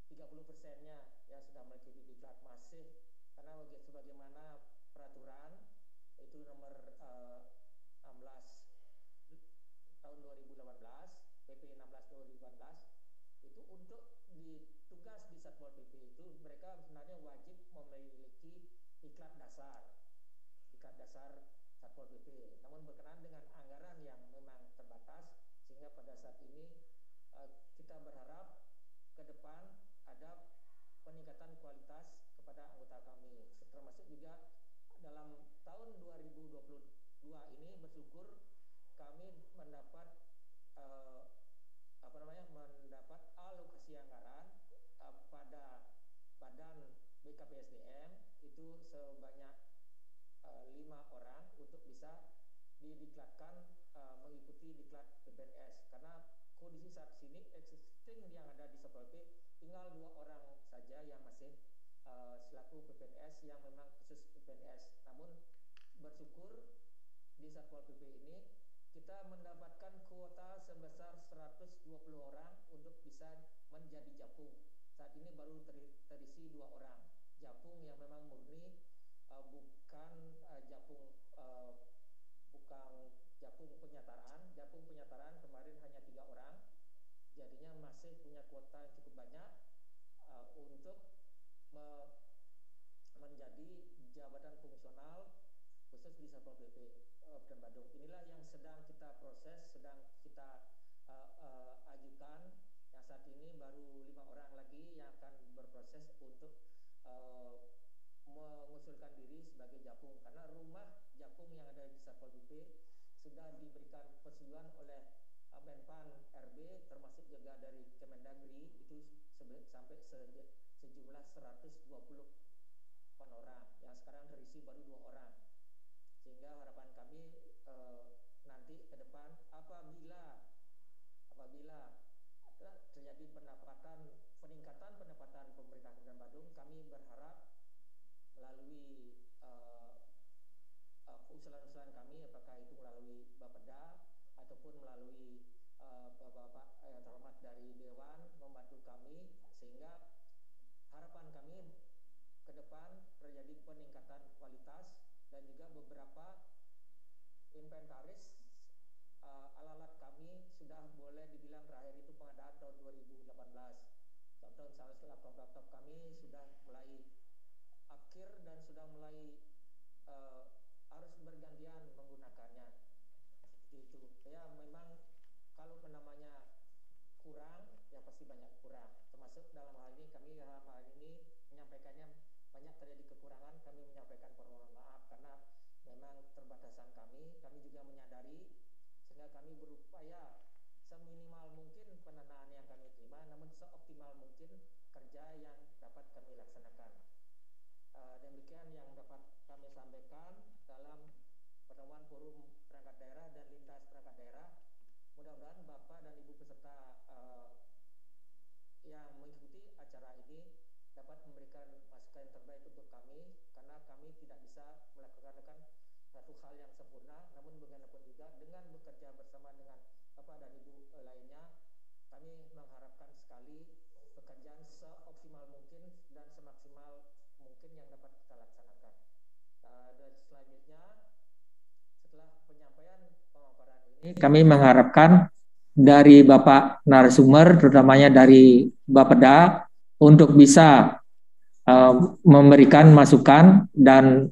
30%-nya ya sudah mengikuti diklat. Masih karena sebagaimana peraturan itu nomor 16 tahun 2018 PP 16 2018 itu untuk tugas di Satpol PP itu mereka sebenarnya wajib memiliki diklat dasar Satpol PP. Namun berkenaan dengan anggaran yang memang terbatas, sehingga pada saat ini kita berharap ke depan ada peningkatan kualitas kepada anggota kami, termasuk juga dalam tahun 2022 ini bersyukur kami mendapat mendapat alokasi anggaran pada badan BKPSDM itu sebanyak 5 orang untuk bisa didiklatkan mengikuti diklat PPNS, karena kondisi saat ini existing yang ada di Satpol PP tinggal 2 orang saja yang masih selaku PPNS yang memang khusus PPNS. Namun bersyukur di Satpol PP ini kita mendapatkan kuota sebesar 120 orang untuk bisa menjadi japung. Saat ini baru terisi 2 orang japung yang memang murni, bukan japung bukan japung penyataan. Japung penyataan kemarin hanya 3 orang, jadinya masih punya kuota yang cukup banyak untuk menjadi jabatan fungsional khusus di Satpol PP Kabupaten Badung. Inilah yang sedang kita proses, sedang kita ajukan. Yang saat ini baru 5 orang lagi yang akan berproses untuk mengusulkan diri sebagai japung, karena rumah japung yang ada di Satpol PP sudah diberikan persetujuan oleh Menpan RB, termasuk juga dari Kemendagri, itu sampai sejumlah 120 orang, yang sekarang terisi baru 2 orang. Sehingga harapan kami nanti ke depan apabila terjadi peningkatan pendapatan pemerintah Kabupaten Badung, kami berharap melalui usulan-usulan kami, apakah itu melalui Bapeda ataupun melalui bapak-bapak yang terhormat dari Dewan membantu kami, sehingga harapan kami ke depan terjadi peningkatan kualitas dan juga beberapa inventaris alat-alat kami sudah boleh dibilang terakhir itu pengadaan tahun 2018. Contoh misalnya laptop kami sudah mulai akhir dan sudah mulai harus bergantian menggunakannya. Itu ya, memang kalau namanya kurang ya pasti banyak kurang, termasuk dalam hal ini kami dalam hal ini menyampaikannya banyak terjadi kekurangan. Kami menyampaikan permohonan maaf karena memang terbatasan kami juga menyadari, sehingga kami berupaya seminimal mungkin pendanaan yang kami terima, namun seoptimal mungkin kerja yang dapat kami laksanakan. Demikian yang dapat kami sampaikan dalam pertemuan forum perangkat daerah dan lintas perangkat daerah. Mudah-mudahan Bapak dan Ibu peserta yang mengikuti acara ini dapat memberikan masukan yang terbaik untuk kami, karena kami tidak bisa melakukan satu hal yang sempurna, namun bagaimanapun juga dengan bekerja bersama dengan Bapak dan Ibu lainnya, kami mengharapkan sekali pekerjaan seoptimal mungkin dan semaksimal mungkin yang dapat kita laksanakan. Dan selanjutnya, setelah penyampaian pemaparan ini, kami mengharapkan dari Bapak narasumber, terutamanya dari Bapeda, untuk bisa memberikan masukan dan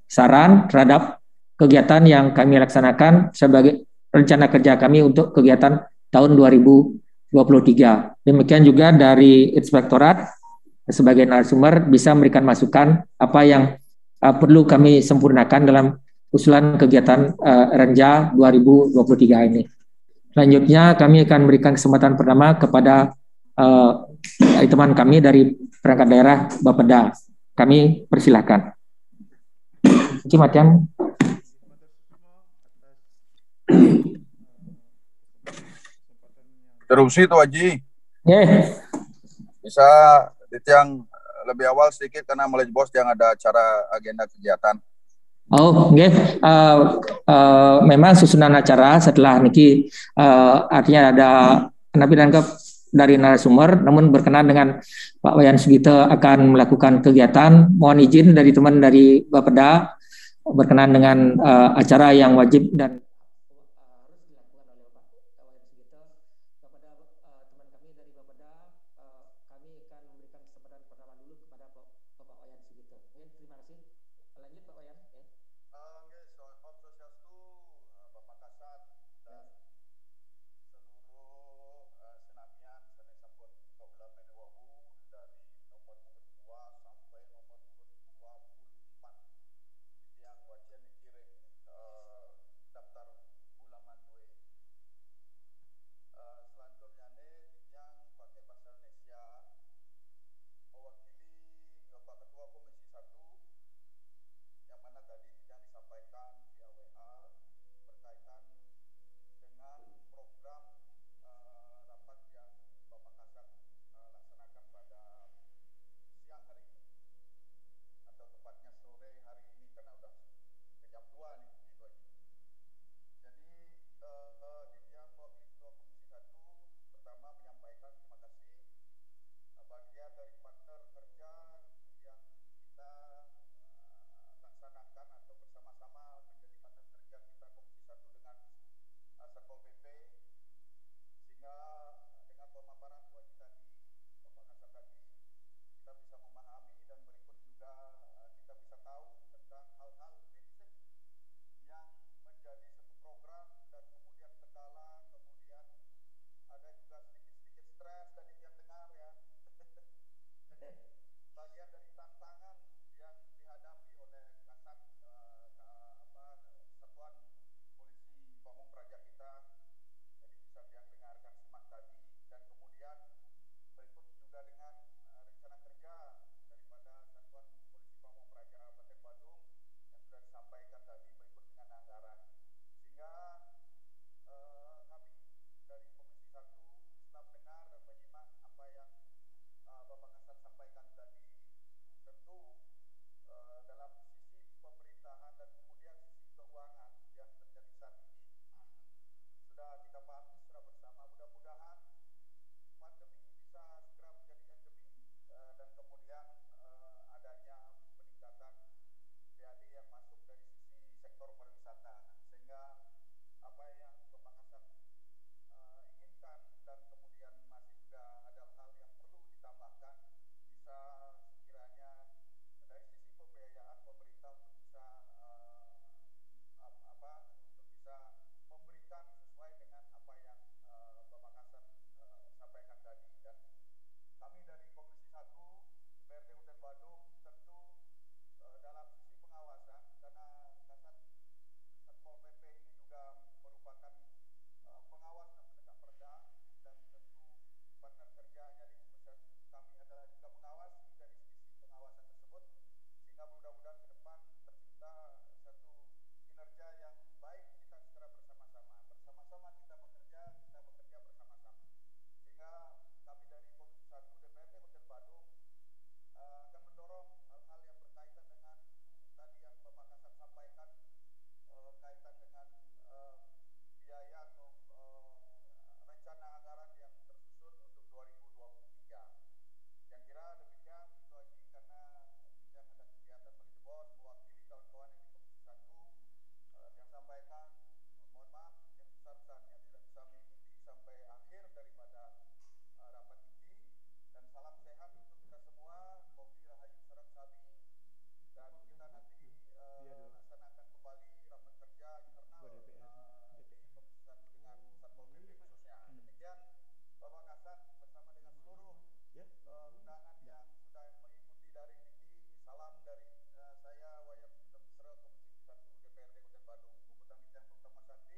saran terhadap kegiatan yang kami laksanakan sebagai rencana kerja kami untuk kegiatan tahun 2023. Demikian juga dari Inspektorat sebagai narasumber bisa memberikan masukan apa yang perlu kami sempurnakan dalam usulan kegiatan Renja 2023 ini. Selanjutnya kami akan berikan kesempatan pertama kepada teman kami dari perangkat daerah Bapeda. Kami persilahkan. Cimatian. Terusih tuh Haji. Bisa ditiang lebih awal sedikit karena mulai bos yang ada acara agenda kegiatan. Oh, oke. Memang susunan acara setelah niki artinya ada nabi nangkep dari narasumber, namun berkenan dengan Pak Wayan Sugito akan melakukan kegiatan. Mohon izin dari teman dari Bapeda berkenan dengan acara yang wajib dan harus dilakukan oleh Pak Wayan Sugito. Kepada teman kami dari Bapeda, kami akan memberikan kesempatan pertama dulu kepada Bapak Wayan Sugito. Terima kasih. Lanjut Pak Wayan. Om Swastiastu, Bapak Kasat dan seluruh senamian sanes sampun kaulah menewahu dari nomor urut 2 sampai nomor urut 24 yang wajan dikirim daftar halaman 2. Selanjutnya yang pakai bahasa Indonesia mewakili Satpol PP, sehingga dengan pemaparan Tuan tadi, Bapak Kasat tadi, kita bisa memahami dan berikut juga kita bisa tahu tentang hal-hal prinsip yang menjadi satu program dan kemudian kendala, kemudian ada juga sedikit-sedikit stres tadi yang dengar ya. Jadi bagian dari tantangan yang dihadapi oleh Kasat Satuan Polisi Pamung Praja kita, jadi bisa yang dengarkan simak tadi, dan kemudian berikut juga dengan rencana kerja daripada Satuan Polisi Pamung Praja Kabupaten Badung yang sudah disampaikan tadi berikut dengan anggaran, sehingga kami dari Komisi 1 setelah mendengar dan menyimak apa yang Bapak Kasat sampaikan tadi, tentu dalam sisi pemerintahan dan kemudian sisi keuangan yang terjadi saat ini sudah kita pahami secara bersama. Mudah-mudahan pandemi bisa segera menjadi endemi dan kemudian adanya peningkatan PAD yang masuk dari sisi sektor pariwisata, sehingga apa yang Bapak Kasat inginkan dan kemudian masih juga ada hal yang perlu ditambahkan bisa sekiranya dari sisi pembiayaan pemerintah untuk bisa untuk bisa memberikan sesuai dengan apa yang Bapak Kasat sampaikan tadi. Dan kami dari Komisi 1 DPRD Kabupaten Badung tentu dalam sisi pengawasan, karena Kasat Satpol PP ini juga merupakan pengawas dan penegak perda, dan tentu partner kerjanya di Komisi 1 kami adalah juga mengawasi dari sisi pengawasan tersebut, sehingga mudah-mudahan ke depan tercipta satu kinerja yang baik kita secara bersama-sama kita bekerja bersama-sama, sehingga kami dari Komisi 1 DPRD Kabupaten Badung akan mendorong hal-hal yang berkaitan dengan tadi yang Bapak Kasat sampaikan, kaitan dengan biaya atau rencana anggaran yang tersusun untuk 2023. Yang kira demikian itu aja, karena yang ada kegiatan Meli Bos mewakili kawan-kawan yang di Komisi 1 yang sampaikan, mohon maaf yang besar-besarnya tidak bisa mengikuti sampai akhir daripada rapat ini, dan salam sehat untuk kita semua, Mogi Rahayu Sarap Sabi, dan kita nanti laksanakan kembali rapat kerja internal di Komisi 1 dengan Satpol PP khususnya. Demikian Bapak Kasat bersama dengan seluruh undangan yang sudah mengikuti daring ini, salam dari saya Wayan Susro Komisi 1 DPRD Kabupaten Badung. Kumpulan yang pertama Santi,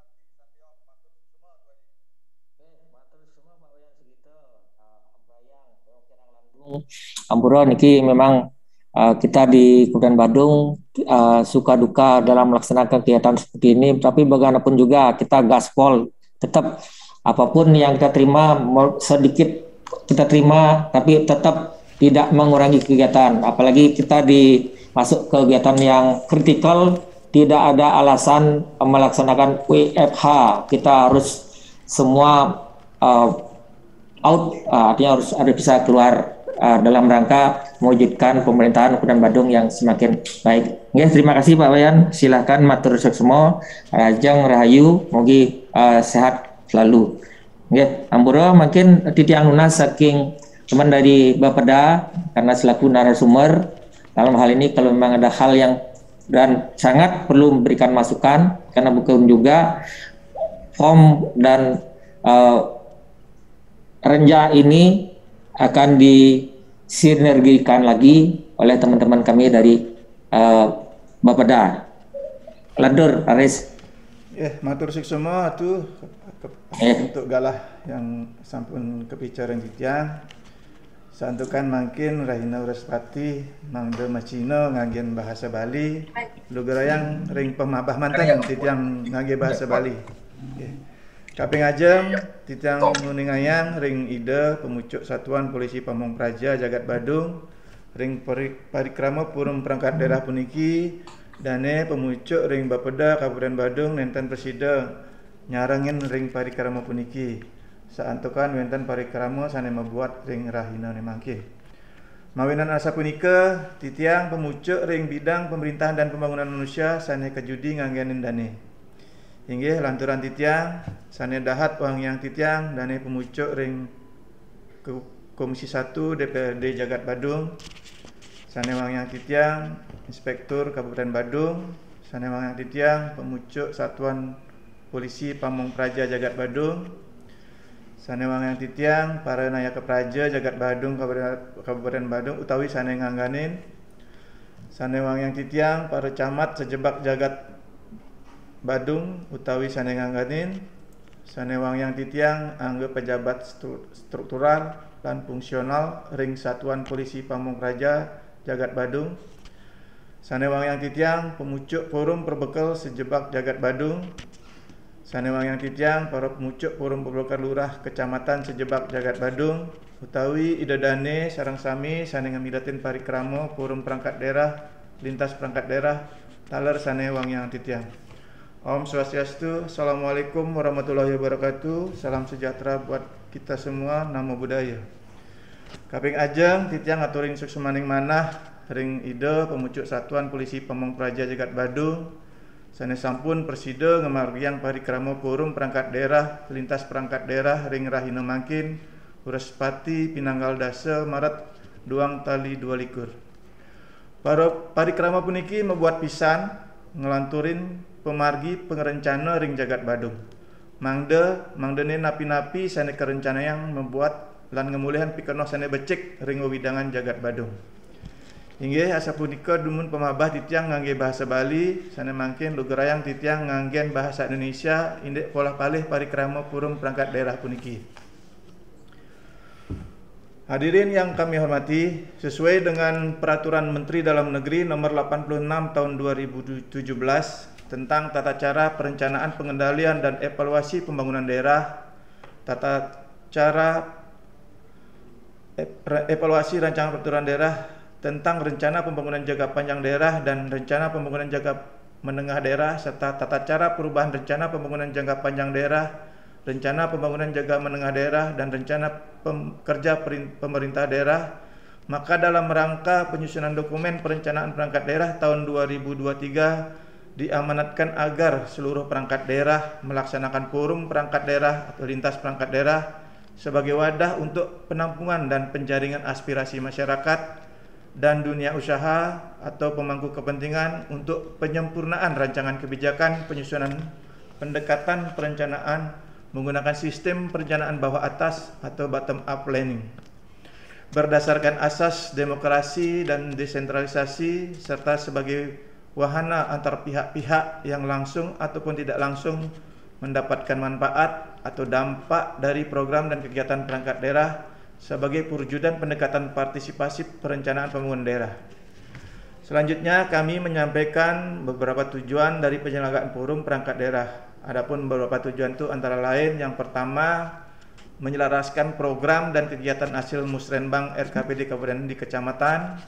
Om Santi Om, matur semua Tuan. Matur semua Pak Wayan Sugito, Bayang, Kirang Landung, Ampura niki memang kita di Kabupaten Badung suka duka dalam melaksanakan kegiatan seperti ini, tapi bagaimanapun juga kita gaspol, tetap apapun yang kita terima sedikit kita terima, tapi tetap tidak mengurangi kegiatan, apalagi kita masuk kegiatan yang kritikal, tidak ada alasan melaksanakan WFH, kita harus semua out, artinya harus ada bisa keluar dalam rangka mewujudkan pemerintahan Kabupaten Badung yang semakin baik. Nggih, terima kasih Pak Wayan. Silakan matur semua. Rajang Rahayu, mogi sehat selalu. Nggih, Ampura mungkin titiang lunas saking teman dari Bapeda karena selaku narasumber dalam hal ini, kalau memang ada hal yang dan sangat perlu memberikan masukan, karena bukan juga form dan renja ini akan disinergikan lagi oleh teman-teman kami dari Bapeda. Ladur Aris. Matur semua tu untuk galah yang sampun kebicaraan titiang. Santukan mungkin Rahina Uraspati mangde macino nganggen bahasa Bali, lu gerayang ring pemabah manteng titiang ngage bahasa Bali. Kaping ajeng titiang nguningayang ring ide pemucuk Satuan Polisi Pamung Praja Jagat Badung, ring parikrama purun perangkat daerah puniki, dane pemucuk ring Bapeda Kabupaten Badung nenten presida nyarangin ring parikrama puniki. Saantukan wenten parikrama sane membuat ring Rahina nemangke. Mawinan asa punika titiang pemucuk ring bidang pemerintahan dan pembangunan manusia sane kejudi nganggenin dane. Inggih lanturan titiang sane dahat wang yang titiang dane pemucuk ring Komisi 1 DPRD Jagat Badung, sane wang yang titiang Inspektur Kabupaten Badung, sane wang yang titiang pemucuk Satuan Polisi Pamong Praja Jagat Badung, sane wang yang titiang para nayaka praja Jagat Badung Kabupaten Badung utawi sane ngangganin, sane wang yang titiang para camat sejebak Jagat Badung utawi sane ngangganin, sane wang yang titiang angge pejabat struktural dan fungsional ring Satuan Polisi Pamong Praja Jagat Badung, sane wang yang titiang pemucuk forum perbekal sejebak Jagat Badung, sane wang yang titiang para pemucuk forum perbekal lurah kecamatan sejebak Jagat Badung utawi idadane sarang sami sane ngamidatin parikramo forum perangkat daerah lintas perangkat daerah taler sane wang yang titiang. Om Swastiastu, Assalamualaikum warahmatullahi wabarakatuh. Salam sejahtera buat kita semua, namo buddhaya. Kaping ajeng titiang aturing suksemaning manah ring ide pemucuk Satuan Polisi Pamong Praja Jagat Badung sane sampun preside ngemargiang parikramo forum perangkat daerah lintas perangkat daerah ring rahina mangkin Urespati Pinanggal Dasa Maret Duang Tali 22. Para parikrama puniki membuat pisan ngelanturin pemargi pengerencana ring Jagat Badung. Mangdene napi-napi sane kerencana yang membuat lan ngemulihan pikenos sane becik ring wewidangan Jagat Badung. Inggih asa punika dumun pemabah titiang ngangge bahasa Bali sane mangkin lugerayang titiang nganggen bahasa Indonesia indek pola palih parikrama forum perangkat daerah puniki. Hadirin yang kami hormati, sesuai dengan Peraturan Menteri Dalam Negeri Nomor 86 Tahun 2017 tentang tata cara perencanaan pengendalian dan evaluasi pembangunan daerah, tata cara evaluasi rancangan peraturan daerah tentang rencana pembangunan jangka panjang daerah dan rencana pembangunan jangka menengah daerah, serta tata cara perubahan rencana pembangunan jangka panjang daerah, rencana pembangunan jangka menengah daerah, dan rencana kerja pemerintah daerah. Maka dalam rangka penyusunan dokumen perencanaan perangkat daerah tahun 2023 diamanatkan agar seluruh perangkat daerah melaksanakan forum perangkat daerah atau lintas perangkat daerah sebagai wadah untuk penampungan dan penjaringan aspirasi masyarakat dan dunia usaha atau pemangku kepentingan untuk penyempurnaan rancangan kebijakan penyusunan pendekatan perencanaan menggunakan sistem perencanaan bawah atas atau bottom up planning berdasarkan asas demokrasi dan desentralisasi serta sebagai wahana antar pihak-pihak yang langsung ataupun tidak langsung mendapatkan manfaat atau dampak dari program dan kegiatan perangkat daerah sebagai perwujudan pendekatan partisipasi perencanaan pembangunan daerah. Selanjutnya kami menyampaikan beberapa tujuan dari penyelenggaraan forum perangkat daerah. Adapun beberapa tujuan itu antara lain yang pertama menyelaraskan program dan kegiatan hasil musrenbang RKPD kabupaten di kecamatan.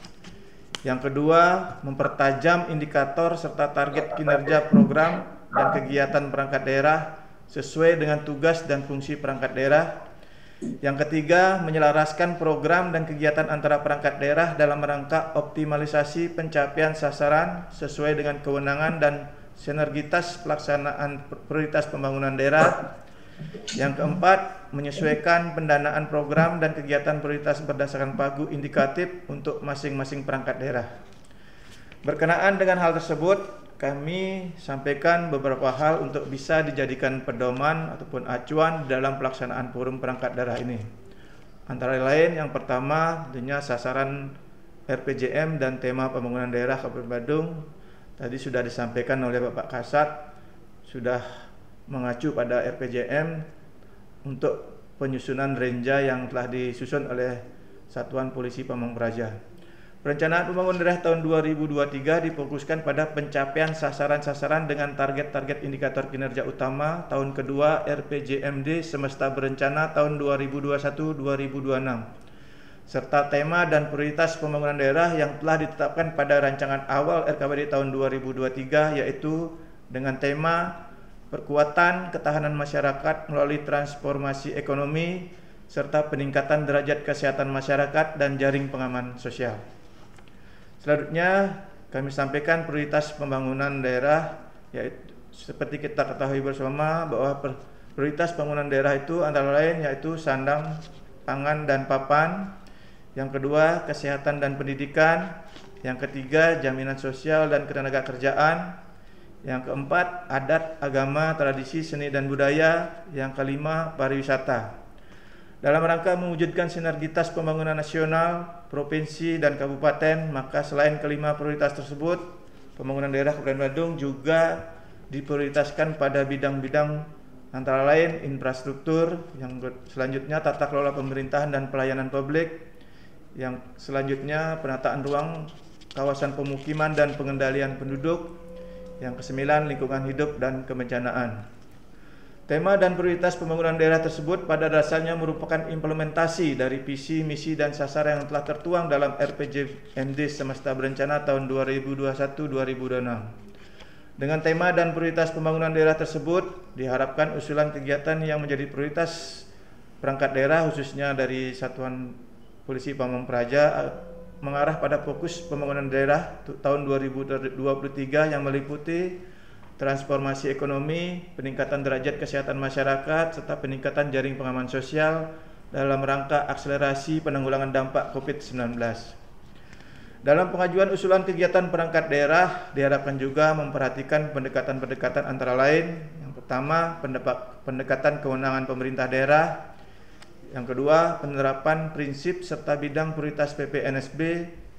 Yang kedua, mempertajam indikator serta target kinerja program dan kegiatan perangkat daerah sesuai dengan tugas dan fungsi perangkat daerah. Yang ketiga, menyelaraskan program dan kegiatan antara perangkat daerah dalam rangka optimalisasi pencapaian sasaran sesuai dengan kewenangan dan sinergitas pelaksanaan prioritas pembangunan daerah. Yang keempat, menyesuaikan pendanaan program dan kegiatan prioritas berdasarkan pagu indikatif untuk masing-masing perangkat daerah. Berkenaan dengan hal tersebut, kami sampaikan beberapa hal untuk bisa dijadikan pedoman ataupun acuan dalam pelaksanaan forum perangkat daerah ini. Antara lain yang pertama, tentunya sasaran RPJM dan tema pembangunan daerah Kabupaten Badung. Tadi sudah disampaikan oleh Bapak Kasat, sudah mengacu pada RPJM untuk penyusunan renja yang telah disusun oleh Satuan Polisi Pamong Praja. Perencanaan pembangunan daerah tahun 2023 difokuskan pada pencapaian sasaran-sasaran dengan target-target indikator kinerja utama tahun kedua RPJMD semesta berencana tahun 2021-2026 serta tema dan prioritas pembangunan daerah yang telah ditetapkan pada rancangan awal RKPD tahun 2023, yaitu dengan tema perkuatan ketahanan masyarakat melalui transformasi ekonomi serta peningkatan derajat kesehatan masyarakat dan jaring pengaman sosial. Selanjutnya kami sampaikan prioritas pembangunan daerah, yaitu seperti kita ketahui bersama bahwa prioritas pembangunan daerah itu antara lain yaitu sandang, pangan, dan papan. Yang kedua, kesehatan dan pendidikan. Yang ketiga, jaminan sosial dan ketenagakerjaan. Yang keempat, adat, agama, tradisi, seni, dan budaya. Yang kelima, pariwisata. Dalam rangka mewujudkan sinergitas pembangunan nasional, provinsi, dan kabupaten, maka selain kelima prioritas tersebut, pembangunan daerah Kabupaten Badung juga diprioritaskan pada bidang-bidang antara lain infrastruktur, yang selanjutnya tata kelola pemerintahan dan pelayanan publik, yang selanjutnya penataan ruang kawasan pemukiman dan pengendalian penduduk, yang kesembilan lingkungan hidup dan kebencanaan. Tema dan prioritas pembangunan daerah tersebut pada dasarnya merupakan implementasi dari visi, misi, dan sasaran yang telah tertuang dalam RPJMD Semesta Berencana tahun 2021-2026. Dengan tema dan prioritas pembangunan daerah tersebut, diharapkan usulan kegiatan yang menjadi prioritas perangkat daerah, khususnya dari Satuan Polisi Pamong Praja, mengarah pada fokus pembangunan daerah tahun 2023 yang meliputi transformasi ekonomi, peningkatan derajat kesehatan masyarakat, serta peningkatan jaring pengaman sosial dalam rangka akselerasi penanggulangan dampak COVID-19. Dalam pengajuan usulan kegiatan perangkat daerah, diharapkan juga memperhatikan pendekatan-pendekatan antara lain. Yang pertama, pendekatan kewenangan pemerintah daerah. Yang kedua, penerapan prinsip serta bidang prioritas PPNSB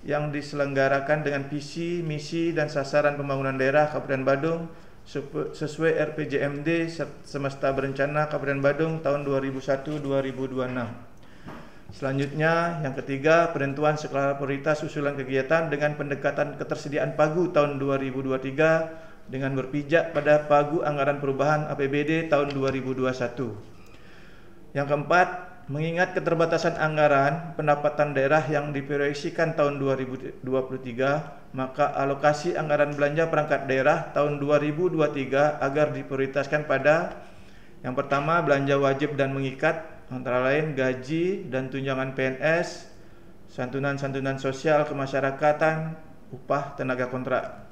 yang diselenggarakan dengan visi, misi, dan sasaran pembangunan daerah Kabupaten Badung sesuai RPJMD Semesta Berencana Kabupaten Badung tahun 2001-2026. Selanjutnya, yang ketiga, penentuan skala prioritas usulan kegiatan dengan pendekatan ketersediaan pagu tahun 2023 dengan berpijak pada pagu anggaran perubahan APBD tahun 2021. Yang keempat, mengingat keterbatasan anggaran pendapatan daerah yang diproyeksikan tahun 2023, maka alokasi anggaran belanja perangkat daerah tahun 2023 agar diprioritaskan pada yang pertama, belanja wajib dan mengikat, antara lain gaji dan tunjangan PNS, santunan-santunan sosial kemasyarakatan, upah tenaga kontrak.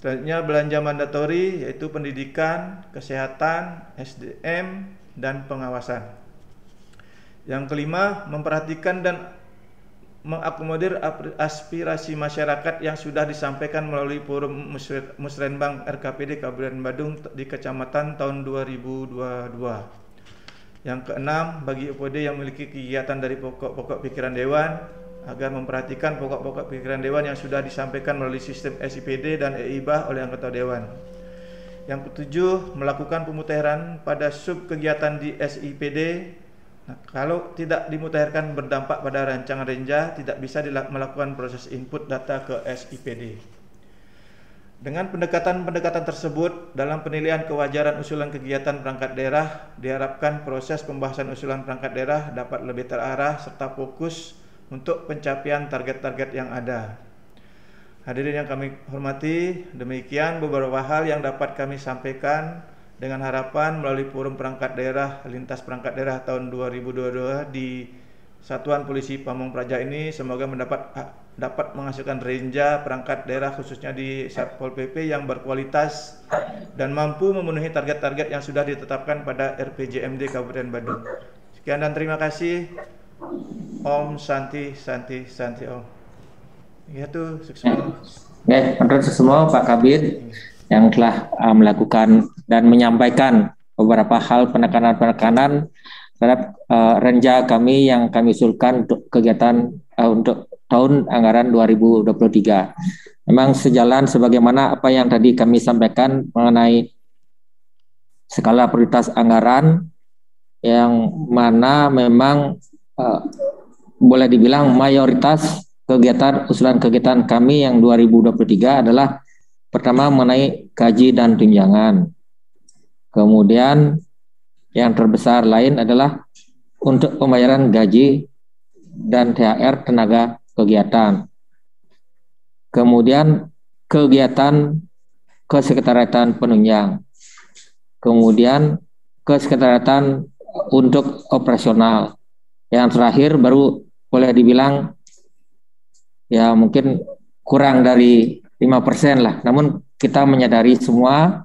Selanjutnya, belanja mandatori yaitu pendidikan, kesehatan, SDM, dan pengawasan. Yang kelima, memperhatikan dan mengakomodir aspirasi masyarakat yang sudah disampaikan melalui forum Musrenbang RKPD Kabupaten Badung di Kecamatan tahun 2022. Yang keenam, bagi OPD yang memiliki kegiatan dari pokok-pokok pikiran Dewan agar memperhatikan pokok-pokok pikiran Dewan yang sudah disampaikan melalui sistem SIPD dan EIBA oleh anggota Dewan. Yang ketujuh, melakukan pemutahiran pada sub kegiatan di SIPD. Nah, kalau tidak dimutahirkan berdampak pada rancangan renja, tidak bisa melakukan proses input data ke SIPD. Dengan pendekatan-pendekatan tersebut, dalam penilaian kewajaran usulan kegiatan perangkat daerah, diharapkan proses pembahasan usulan perangkat daerah dapat lebih terarah serta fokus untuk pencapaian target-target yang ada. Hadirin yang kami hormati, demikian beberapa hal yang dapat kami sampaikan dengan harapan melalui forum perangkat daerah lintas perangkat daerah tahun 2022 di Satuan Polisi Pamong Praja ini semoga dapat menghasilkan renja perangkat daerah khususnya di Satpol PP yang berkualitas dan mampu memenuhi target-target yang sudah ditetapkan pada RPJMD Kabupaten Badung. Sekian dan terima kasih. Om Santi Santi Santi Om. Ya tuh, sukses. Oke, menurut semua Pak Kabid yang telah melakukan dan menyampaikan beberapa hal penekanan-penekanan terhadap renja kami yang kami usulkan untuk kegiatan untuk tahun anggaran 2023. Memang sejalan sebagaimana apa yang tadi kami sampaikan mengenai skala prioritas anggaran yang mana memang boleh dibilang mayoritas kegiatan usulan kegiatan kami yang 2023 adalah pertama mengenai gaji dan tunjangan. Kemudian yang terbesar lain adalah untuk pembayaran gaji dan THR tenaga kegiatan. Kemudian kegiatan kesekretariatan penunjang. Kemudian kesekretariatan untuk operasional. Yang terakhir baru boleh dibilang ya mungkin kurang dari 5% lah. Namun kita menyadari semua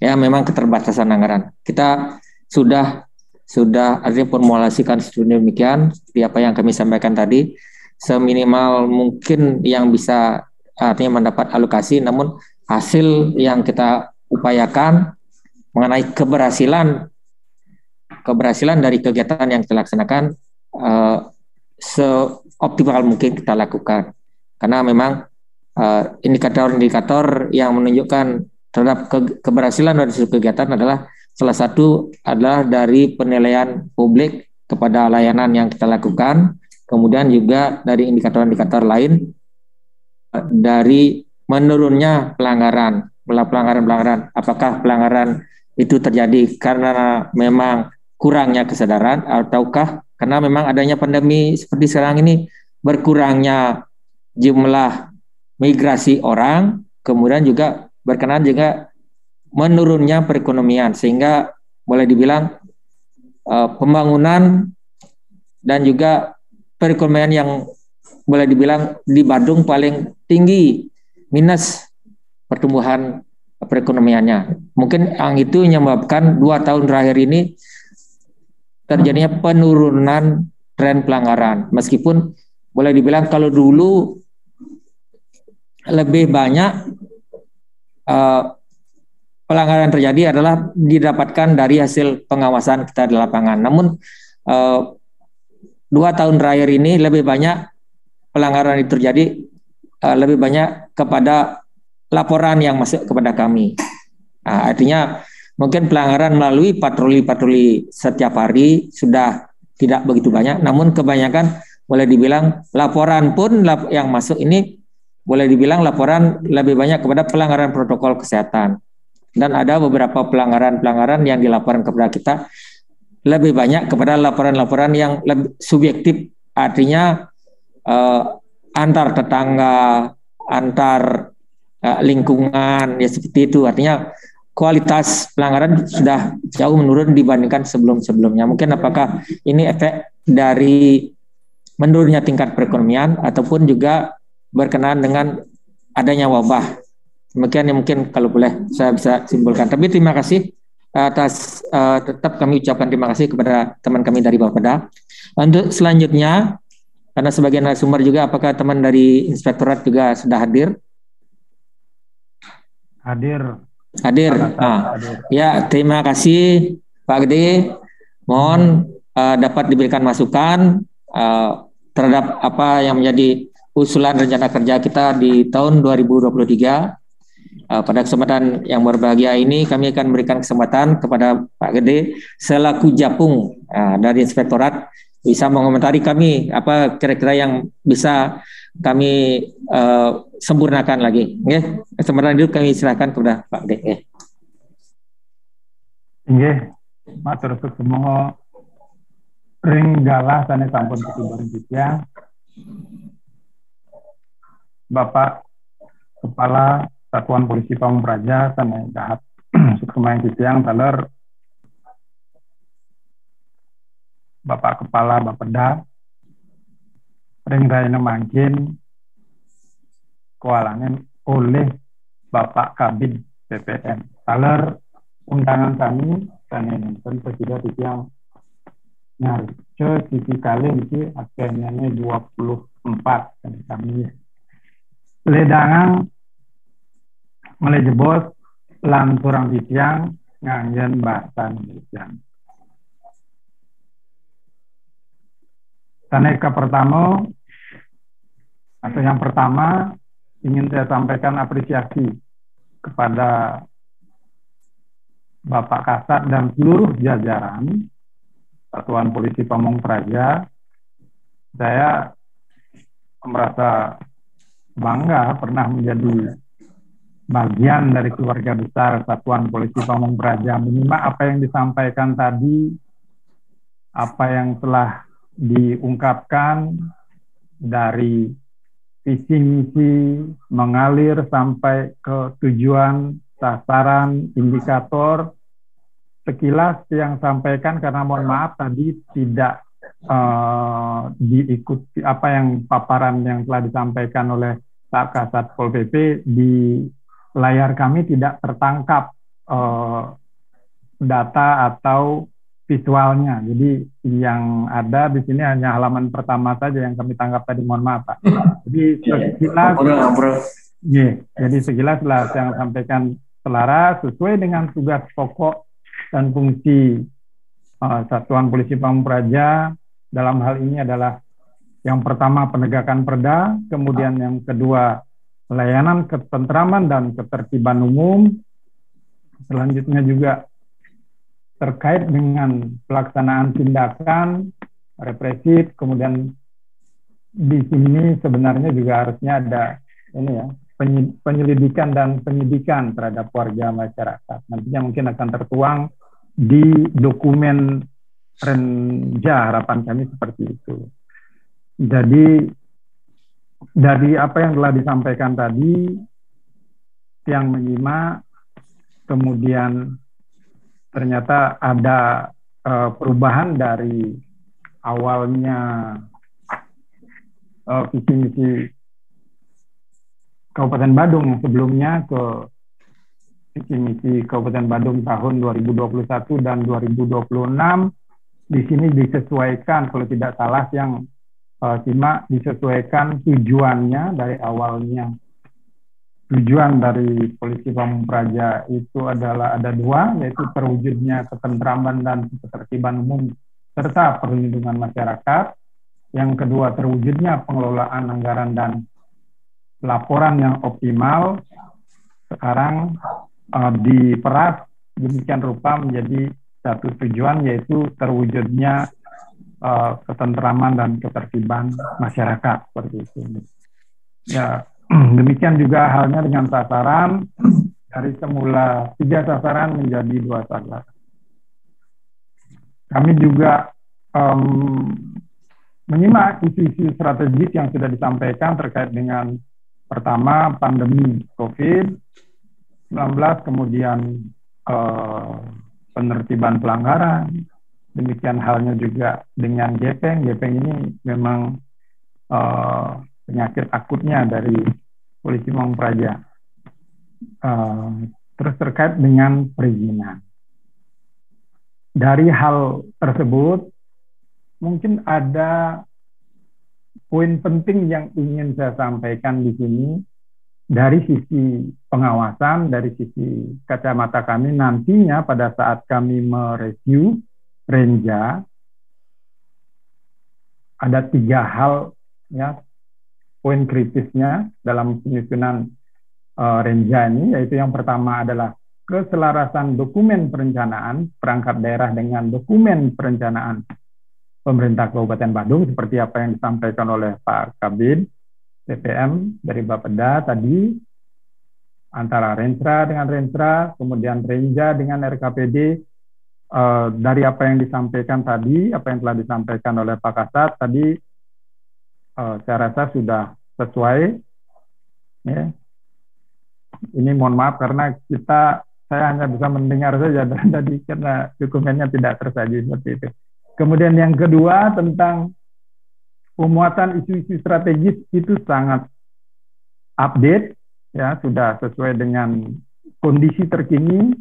Ya memang keterbatasan anggaran. Kita sudah artinya formulasikan sedemikian seperti apa yang kami sampaikan tadi, seminimal mungkin yang bisa artinya mendapat alokasi, namun hasil yang kita upayakan mengenai keberhasilan dari kegiatan yang kita laksanakan seoptimal mungkin kita lakukan, karena memang indikator-indikator yang menunjukkan terhadap keberhasilan dari suatu kegiatan adalah salah satu adalah dari penilaian publik kepada layanan yang kita lakukan, kemudian juga dari indikator-indikator lain dari menurunnya pelanggaran, apakah pelanggaran itu terjadi karena memang kurangnya kesadaran ataukah karena memang adanya pandemi seperti sekarang ini, berkurangnya jumlah migrasi orang, kemudian juga berkenaan juga menurunnya perekonomian, sehingga boleh dibilang pembangunan dan juga perekonomian yang boleh dibilang di Badung paling tinggi minus pertumbuhan perekonomiannya. Mungkin yang itu menyebabkan 2 tahun terakhir ini terjadinya penurunan tren pelanggaran. Meskipun boleh dibilang kalau dulu lebih banyak pelanggaran terjadi adalah didapatkan dari hasil pengawasan kita di lapangan. Namun 2 tahun terakhir ini lebih banyak pelanggaran itu terjadi lebih banyak kepada laporan yang masuk kepada kami. Artinya mungkin pelanggaran melalui patroli-patroli setiap hari sudah tidak begitu banyak, namun kebanyakan boleh dibilang laporan pun yang masuk ini boleh dibilang laporan lebih banyak kepada pelanggaran protokol kesehatan. Dan ada beberapa pelanggaran-pelanggaran yang dilaporkan kepada kita lebih banyak kepada laporan-laporan yang lebih subjektif, artinya antar tetangga, antar lingkungan, ya seperti itu. Artinya kualitas pelanggaran sudah jauh menurun dibandingkan sebelum-sebelumnya. Mungkin apakah ini efek dari menurunnya tingkat perekonomian ataupun juga berkenaan dengan adanya wabah. Demikian yang mungkin kalau boleh saya bisa simpulkan. Tapi terima kasih atas tetap kami ucapkan terima kasih kepada teman kami dari Bapeda. Untuk selanjutnya, karena sebagian narasumber juga, apakah teman dari Inspektorat juga sudah hadir? Hadir. Ya, terima kasih Pak Gede. Mohon dapat diberikan masukan terhadap apa yang menjadi usulan rencana kerja kita di tahun 2023. Pada kesempatan yang berbahagia ini kami akan memberikan kesempatan kepada Pak Gede selaku Japung dari Inspektorat bisa mengomentari kami apa kira-kira yang bisa kami sempurnakan lagi. Kesempatan itu kami silakan kepada Pak Gede. Nggih, matur semua ring galah sanes sampun ketimbang kita. Bapak Kepala Satuan Polisi Pamung Praja sanes dahat sukemayan siang taler Bapak Kepala Bapeda ring raina mangkin kualangan oleh Bapak Kabid PPN taler undangan kami sanes nonton presiden siang nyarce sisi kali ini akhirnya 24 dan kami ledangan mulai jebos lanturang titiang nganggen bahasa Indonesia. Taneka pertama atau yang pertama ingin saya sampaikan apresiasi kepada Bapak Kasat dan seluruh jajaran Satuan Polisi Pamung Praja. Saya merasa bangga pernah menjadi bagian dari keluarga besar Satuan Polisi Pamung Praja. Menyimak apa yang disampaikan tadi, apa yang telah diungkapkan dari visi misi mengalir sampai ke tujuan, sasaran, indikator. Sekilas yang sampaikan karena mohon maaf tadi tidak diikuti apa yang paparan yang telah disampaikan oleh Pak Kasat Pol PP di layar kami tidak tertangkap data atau visualnya. Jadi yang ada di sini hanya halaman pertama saja yang kami tangkap tadi, mohon maaf Pak. Jadi sekilas, jadi sekilas lah yang sampaikan selaras sesuai dengan tugas pokok dan fungsi Satuan Polisi Pamung Praja. Dalam hal ini adalah yang pertama penegakan perda, kemudian yang kedua pelayanan ketentraman dan ketertiban umum, selanjutnya juga terkait dengan pelaksanaan tindakan represif, kemudian di sini sebenarnya juga harusnya ada ini ya, penyelidikan dan penyidikan terhadap warga masyarakat. Nantinya mungkin akan tertuang di dokumen Renja, harapan kami seperti itu. Jadi dari apa yang telah disampaikan tadi, yang menyimak, kemudian ternyata ada perubahan dari awalnya visi misi Kabupaten Badung yang sebelumnya ke visi misi Kabupaten Badung tahun 2021 dan 2026. Di sini disesuaikan, kalau tidak salah yang simak, disesuaikan tujuannya dari awalnya. Tujuan dari Polisi Pamung Praja itu adalah ada dua, yaitu terwujudnya ketentraman dan ketertiban umum serta perlindungan masyarakat. Yang kedua, terwujudnya pengelolaan anggaran dan laporan yang optimal. Sekarang diperas demikian rupa menjadi satu tujuan, yaitu terwujudnya ketentraman dan ketertiban masyarakat, seperti itu. Ya, demikian juga halnya dengan sasaran, dari semula 3 sasaran menjadi 2 sasaran. Kami juga menyimak isu-isu strategis yang sudah disampaikan terkait dengan pertama pandemi COVID-19, kemudian penertiban pelanggaran. Demikian halnya juga dengan gepeng. Gepeng ini memang penyakit akutnya dari Polisi Pamung Praja. Terus terkait dengan perizinan. Dari hal tersebut, mungkin ada poin penting yang ingin saya sampaikan di sini. Dari sisi pengawasan, dari sisi kacamata kami, nantinya pada saat kami mereview Renja, ada 3 hal ya, poin kritisnya dalam penyusunan Renja ini, yaitu yang pertama adalah keselarasan dokumen perencanaan perangkat daerah dengan dokumen perencanaan pemerintah Kabupaten Badung, seperti apa yang disampaikan oleh Pak Kabid TPM dari Bapeda tadi, antara Renstra dengan Renstra, kemudian Renja dengan RKPD. Dari apa yang disampaikan tadi, apa yang telah disampaikan oleh Pak Kasat tadi, saya rasa sudah sesuai. Ya. Ini mohon maaf karena saya hanya bisa mendengar saja tadi karena dokumennya tidak tersaji seperti itu. Kemudian yang kedua tentang pemuatan isu-isu strategis itu sangat update, ya, sudah sesuai dengan kondisi terkini,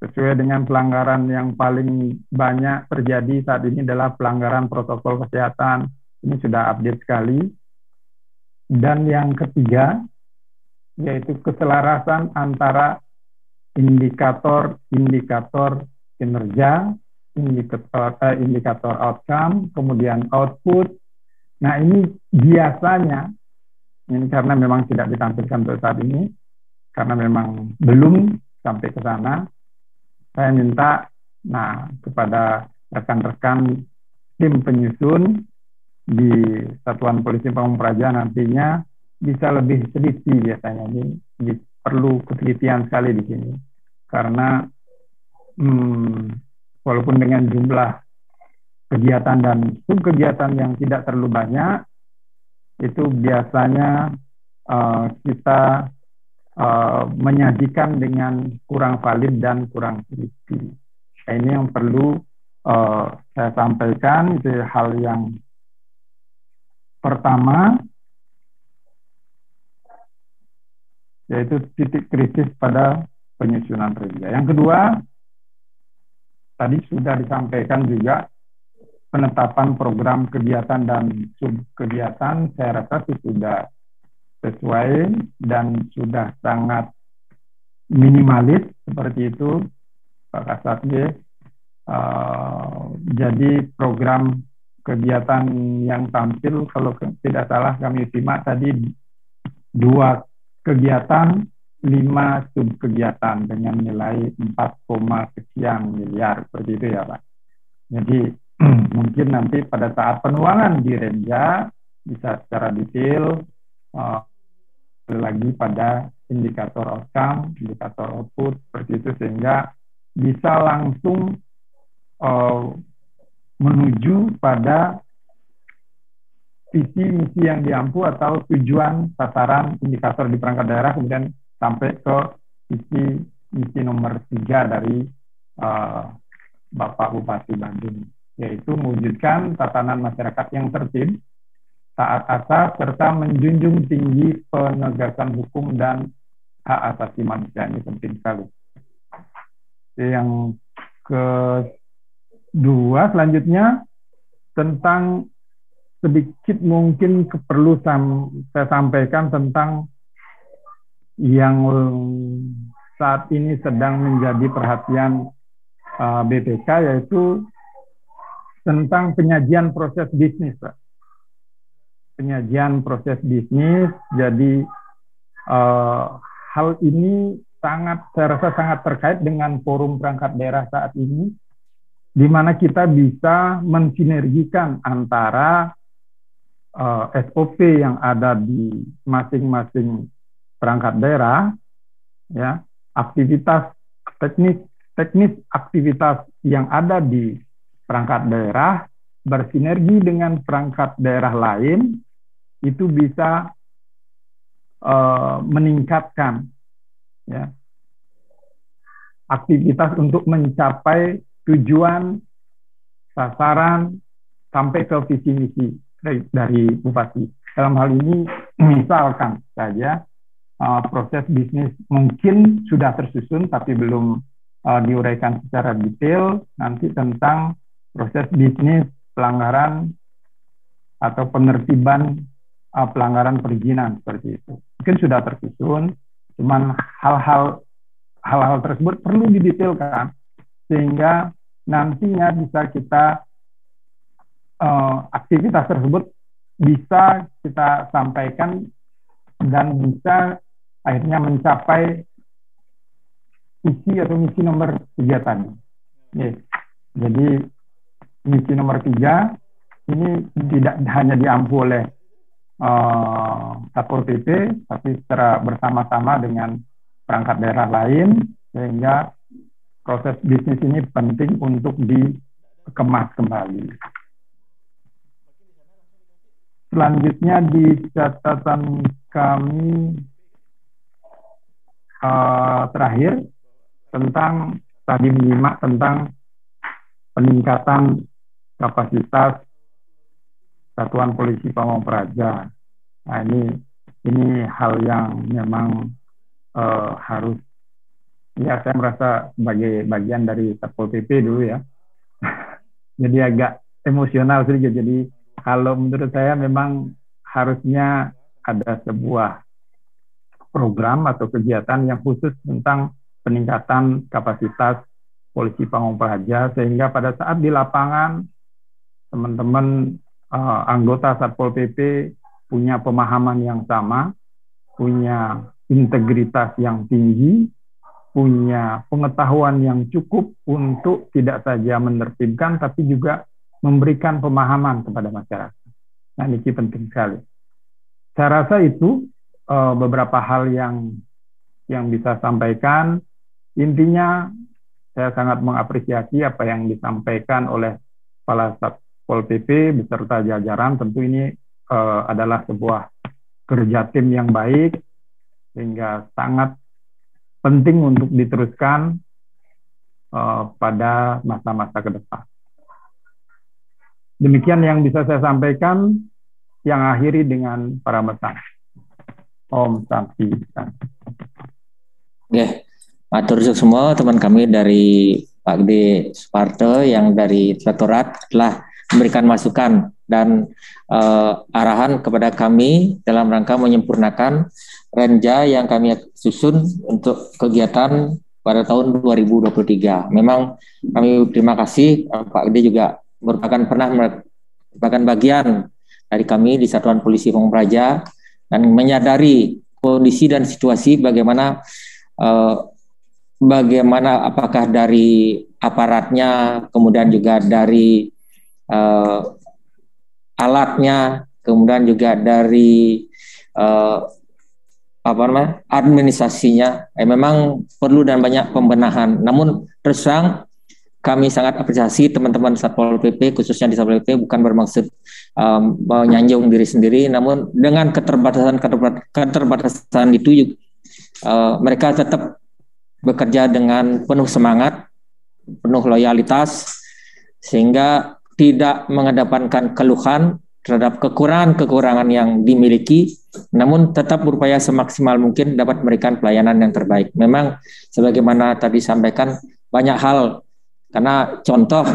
sesuai dengan pelanggaran yang paling banyak terjadi saat ini adalah pelanggaran protokol kesehatan. Ini sudah update sekali. Dan yang ketiga, yaitu keselarasan antara indikator kinerja, indikator outcome, kemudian output. Nah, ini biasanya, ini karena memang tidak ditampilkan untuk saat ini, karena memang belum sampai ke sana, saya minta kepada rekan-rekan tim penyusun di Satuan Polisi Pamung Praja nantinya bisa lebih teliti biasanya. Ini perlu ketelitian sekali di sini. Karena walaupun dengan jumlah kegiatan dan subkegiatan yang tidak terlalu banyak, itu biasanya kita menyajikan dengan kurang valid dan kurang teliti. Nah, ini yang perlu saya sampaikan. Itu hal yang pertama, yaitu titik kritis pada penyusunan Renja. Yang kedua, tadi sudah disampaikan juga penetapan program kegiatan dan subkegiatan, saya rasa sudah sesuai dan sudah sangat minimalis seperti itu, Pak Kasat G. Jadi program kegiatan yang tampil, kalau tidak salah kami simak tadi 2 kegiatan, 5 subkegiatan dengan nilai 4, sekian miliar, seperti itu ya Pak. Jadi mungkin nanti pada saat penuangan di Renja bisa secara detail lagi pada indikator outcome, indikator output, seperti itu, sehingga bisa langsung menuju pada visi misi yang diampu atau tujuan sasaran indikator di perangkat daerah, kemudian sampai ke visi misi nomor 3 dari Bapak Bupati Bandung, yaitu mewujudkan tatanan masyarakat yang tertib, taat asas, serta menjunjung tinggi penegakan hukum dan hak asasi manusia. Ini penting sekali. Yang kedua, selanjutnya tentang sedikit mungkin perlu saya sampaikan tentang yang saat ini sedang menjadi perhatian BPK, yaitu tentang penyajian proses bisnis, Pak. Penyajian proses bisnis. Jadi hal ini saya rasa sangat terkait dengan forum perangkat daerah saat ini, di mana kita bisa mensinergikan antara SOP yang ada di masing-masing perangkat daerah, ya, aktivitas teknis aktivitas yang ada di perangkat daerah bersinergi dengan perangkat daerah lain, itu bisa meningkatkan, ya, aktivitas untuk mencapai tujuan sasaran sampai ke visi misi dari Bupati. Dalam hal ini misalkan saja proses bisnis mungkin sudah tersusun tapi belum diuraikan secara detail nanti tentang proses bisnis pelanggaran atau penertiban pelanggaran perizinan, seperti itu. Mungkin sudah tersusun, cuman hal-hal tersebut perlu didetailkan sehingga nantinya bisa kita aktivitas tersebut bisa kita sampaikan dan bisa akhirnya mencapai visi atau misi nomor 3 tadi. Jadi misi nomor 3 ini tidak hanya diampu oleh Satpol PP, tapi secara bersama-sama dengan perangkat daerah lain, sehingga proses bisnis ini penting untuk dikemas kembali. Selanjutnya di catatan kami terakhir tentang tadi menyimak tentang peningkatan kapasitas Satuan Polisi Pamong Praja. Nah, ini hal yang memang harus, ya, saya merasa sebagai bagian dari Satpol PP dulu ya. Jadi agak emosional sedikit. Jadi kalau menurut saya memang harusnya ada sebuah program atau kegiatan yang khusus tentang peningkatan kapasitas Polisi Pamong Praja, sehingga pada saat di lapangan teman-teman anggota Satpol PP punya pemahaman yang sama, punya integritas yang tinggi, punya pengetahuan yang cukup untuk tidak saja menertibkan, tapi juga memberikan pemahaman kepada masyarakat. Nah, ini penting sekali. Saya rasa itu beberapa hal yang bisa sampaikan. Intinya, saya sangat mengapresiasi apa yang disampaikan oleh Kepala Satpol PP beserta jajaran. Tentu ini adalah sebuah kerja tim yang baik, sehingga sangat penting untuk diteruskan pada masa-masa ke depan. Demikian yang bisa saya sampaikan, yang akhiri dengan para pesan. Om Santi. Oke, Matur nuwun semua teman kami dari Pak Gede Suparto yang dari Direktorat telah memberikan masukan dan arahan kepada kami dalam rangka menyempurnakan renja yang kami susun untuk kegiatan pada tahun 2023. Memang kami terima kasih, Pak Gede juga merupakan bagian dari kami di Satuan Polisi Pamung Praja dan menyadari kondisi dan situasi bagaimana apakah dari aparatnya, kemudian juga dari alatnya, kemudian juga dari administrasinya, memang perlu dan banyak pembenahan. Namun terus terang kami sangat apresiasi teman-teman Satpol PP, khususnya di Satpol PP, bukan bermaksud menyanjung diri sendiri, namun dengan keterbatasan itu mereka tetap bekerja dengan penuh semangat, penuh loyalitas, sehingga tidak mengedepankan keluhan terhadap kekurangan-kekurangan yang dimiliki, namun tetap berupaya semaksimal mungkin dapat memberikan pelayanan yang terbaik. Memang sebagaimana tadi sampaikan, banyak hal, karena contoh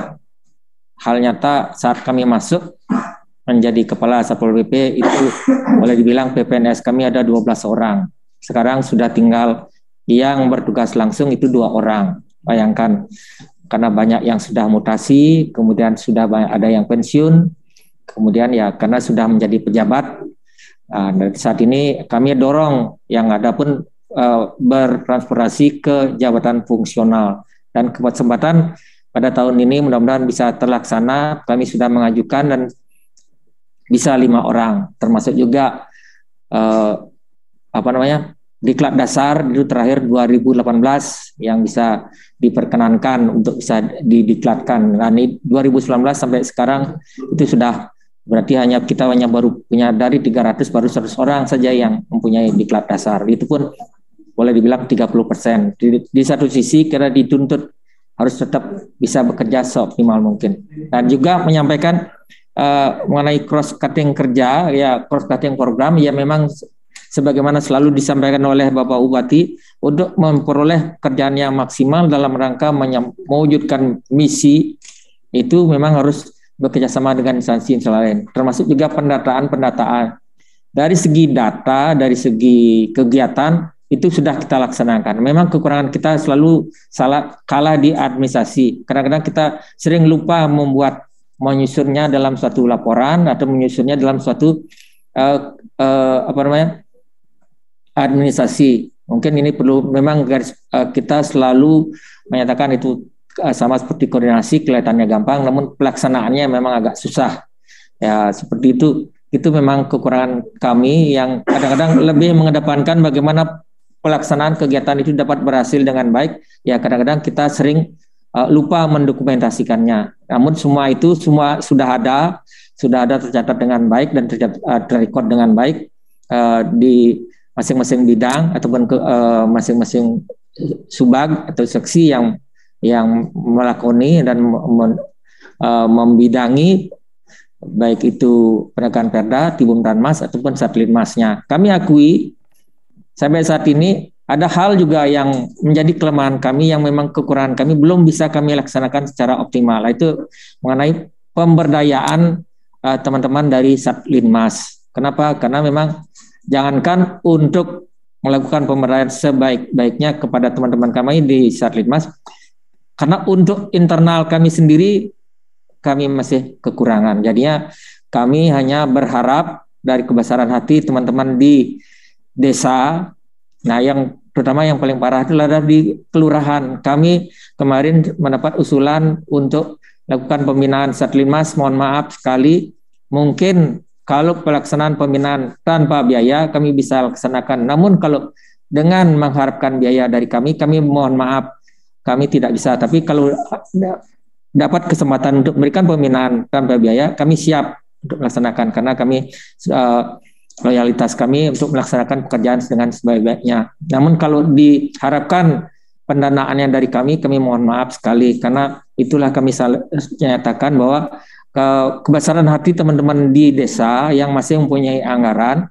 hal nyata saat kami masuk menjadi kepala Satpol PP itu boleh dibilang PPNS kami ada 12 orang. Sekarang sudah tinggal yang bertugas langsung itu 2 orang. Bayangkan, karena banyak yang sudah mutasi, kemudian sudah ada yang pensiun, kemudian ya karena sudah menjadi pejabat. Nah, saat ini kami dorong yang ada pun bertransferasi ke jabatan fungsional, dan kesempatan pada tahun ini mudah-mudahan bisa terlaksana. Kami sudah mengajukan dan bisa 5 orang, termasuk juga diklat dasar itu terakhir 2018 yang bisa diperkenankan untuk bisa didiklatkan. Nah, ini 2019 sampai sekarang itu sudah berarti kita hanya baru punya dari 300 baru 100 orang saja yang mempunyai diklat dasar. Itu pun boleh dibilang 30%. Di satu sisi karena dituntut harus tetap bisa bekerja seoptimal mungkin. Dan juga menyampaikan mengenai cross cutting kerja, ya cross cutting program, ya memang sebagaimana selalu disampaikan oleh Bapak Bupati, untuk memperoleh kerjaan yang maksimal dalam rangka mewujudkan misi itu memang harus bekerjasama dengan instansi lain, termasuk juga pendataan. Dari segi data, dari segi kegiatan itu sudah kita laksanakan. Memang kekurangan kita selalu kalah di administrasi. Kadang-kadang kita sering lupa menyusunnya dalam suatu laporan atau menyusunnya dalam suatu administrasi. Mungkin ini perlu memang kita selalu menyatakan itu sama seperti koordinasi kelihatannya gampang, namun pelaksanaannya memang agak susah. Ya seperti itu. Itu memang kekurangan kami yang kadang-kadang lebih mengedepankan bagaimana pelaksanaan kegiatan itu dapat berhasil dengan baik. Ya kadang-kadang kita sering lupa mendokumentasikannya. Namun semua itu sudah ada tercatat dengan baik dan terrecord dengan baik di masing-masing bidang ataupun masing-masing subag atau seksi yang melakoni dan membidangi baik itu penegakan perda, Tibum Tanmas ataupun Satlinmasnya. Kami akui sampai saat ini ada hal juga yang menjadi kelemahan kami yang memang kekurangan kami belum bisa kami laksanakan secara optimal. Itu mengenai pemberdayaan teman-teman dari Satlinmas. Kenapa? Karena memang jangankan untuk melakukan pemberdayaan sebaik-baiknya kepada teman-teman kami di Satlinmas, karena untuk internal kami sendiri kami masih kekurangan. Jadinya kami hanya berharap dari kebesaran hati teman-teman di desa. Nah, yang terutama yang paling parah itu adalah di kelurahan. Kami kemarin mendapat usulan untuk lakukan pembinaan Satlinmas. Mohon maaf sekali, mungkin kalau pelaksanaan pembinaan tanpa biaya kami bisa laksanakan. Namun kalau dengan mengharapkan biaya dari kami mohon maaf, kami tidak bisa. Tapi kalau dapat kesempatan untuk memberikan pembinaan tanpa biaya, kami siap untuk melaksanakan, karena kami loyalitas kami untuk melaksanakan pekerjaan dengan sebaik-baiknya. Namun kalau diharapkan pendanaannya dari kami mohon maaf sekali, karena itulah kami nyatakan bahwa kebesaran hati teman-teman di desa yang masih mempunyai anggaran,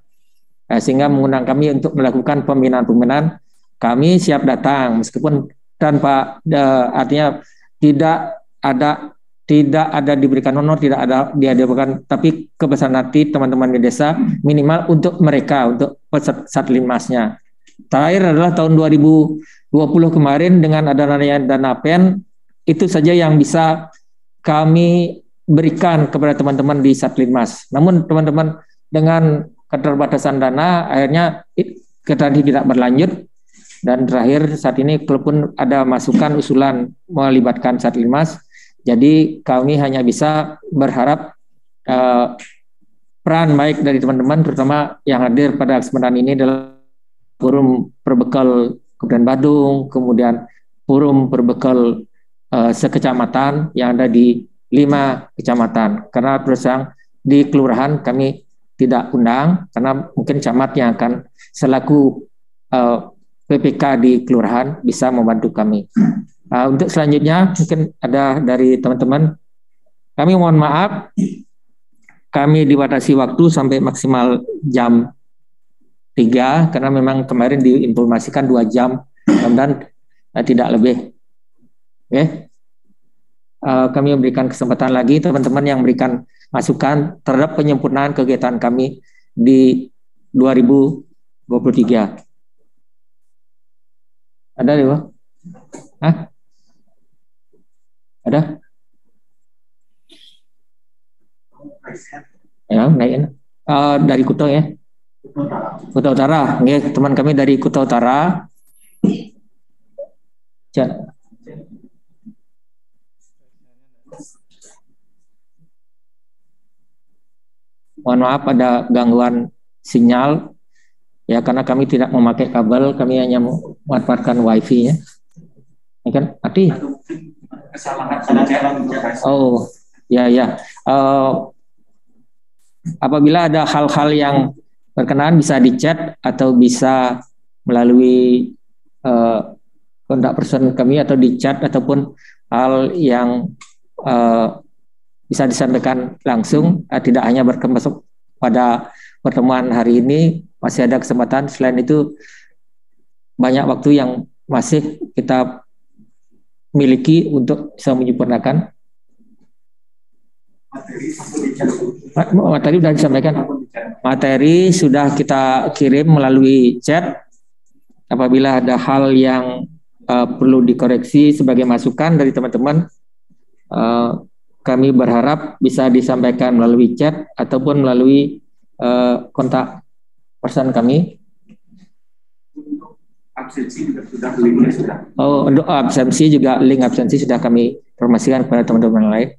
sehingga mengundang kami untuk melakukan pembinaan kami siap datang meskipun tanpa artinya tidak ada diberikan honor, tidak ada diadakan, tapi kebesaran hati teman-teman di desa minimal untuk mereka, untuk Satlinmasnya. Terakhir adalah tahun 2020 kemarin dengan adanya dana PEN, itu saja yang bisa kami berikan kepada teman-teman di Satlinmas. Namun teman-teman dengan keterbatasan dana akhirnya tadi tidak berlanjut, dan terakhir saat ini kalaupun ada masukan usulan melibatkan Satlinmas, jadi kami hanya bisa berharap peran baik dari teman-teman terutama yang hadir pada kesempatan ini adalah forum perbekal Kabupaten Badung, kemudian forum perbekal sekecamatan yang ada di 5 kecamatan. Karena terus terang di kelurahan kami tidak undang karena mungkin camat yang akan selaku PPK di kelurahan bisa membantu kami. Untuk selanjutnya mungkin ada dari teman-teman. Kami mohon maaf, kami dibatasi waktu sampai maksimal jam 3 karena memang kemarin diinformasikan 2 jam dan tidak lebih. Oke. Kami memberikan kesempatan lagi teman-teman yang memberikan masukan terhadap penyempurnaan kegiatan kami di 2023. Ada Dewa? Hah? Ada? Ya, naikin. Dari Kuto ya. Kuto Utara. Nggih, teman kami dari Kuto Utara. Mohon maaf ada gangguan sinyal ya karena kami tidak memakai kabel, kami hanya memanfaatkan wifi ya. Ini kan Ati. Oh ya. Apabila ada hal-hal yang berkenaan bisa di chat atau bisa melalui kontak person kami atau di chat ataupun hal yang bisa disampaikan langsung, tidak hanya berkembang pada pertemuan hari ini, masih ada kesempatan. Selain itu banyak waktu yang masih kita miliki untuk bisa menyempurnakan. Materi sudah disampaikan. Materi sudah kita kirim melalui chat. Apabila ada hal yang perlu dikoreksi sebagai masukan dari teman-teman, kami berharap bisa disampaikan melalui chat ataupun melalui kontak person kami. Absensi juga sudah, linknya sudah. Oh, untuk absensi juga link absensi sudah kami informasikan kepada teman-teman lain.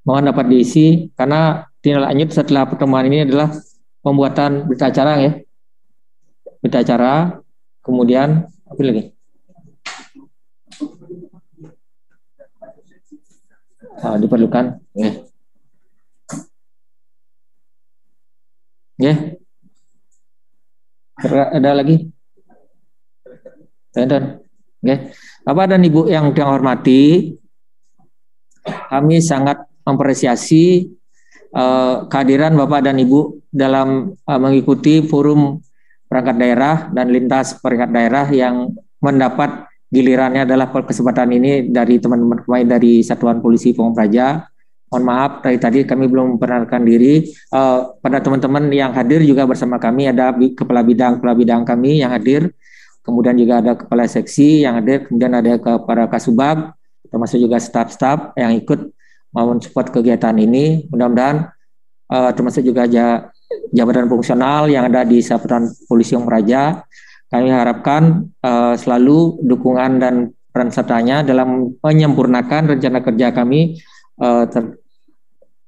Mohon dapat diisi karena tindak lanjut setelah pertemuan ini adalah pembuatan berita acara ya. Berita acara, kemudian apa lagi? Diperlukan ada lagi Bapak dan Ibu yang hormati, kami sangat mengapresiasi kehadiran Bapak dan Ibu dalam mengikuti forum perangkat daerah dan lintas perangkat daerah yang mendapat gilirannya adalah kesempatan ini dari teman-teman kami dari Satuan Polisi Pamung Praja. Mohon maaf, tadi kami belum memperkenalkan diri. Pada teman-teman yang hadir juga bersama kami ada kepala bidang kami yang hadir, kemudian juga ada kepala seksi yang hadir, kemudian ada para kasubag, termasuk juga staf-staf yang ikut mau mensupport kegiatan ini. Mudah-mudahan termasuk juga jabatan fungsional yang ada di Satuan Polisi Pamung Praja. Kami harapkan selalu dukungan dan peran sertanya dalam menyempurnakan rencana kerja kami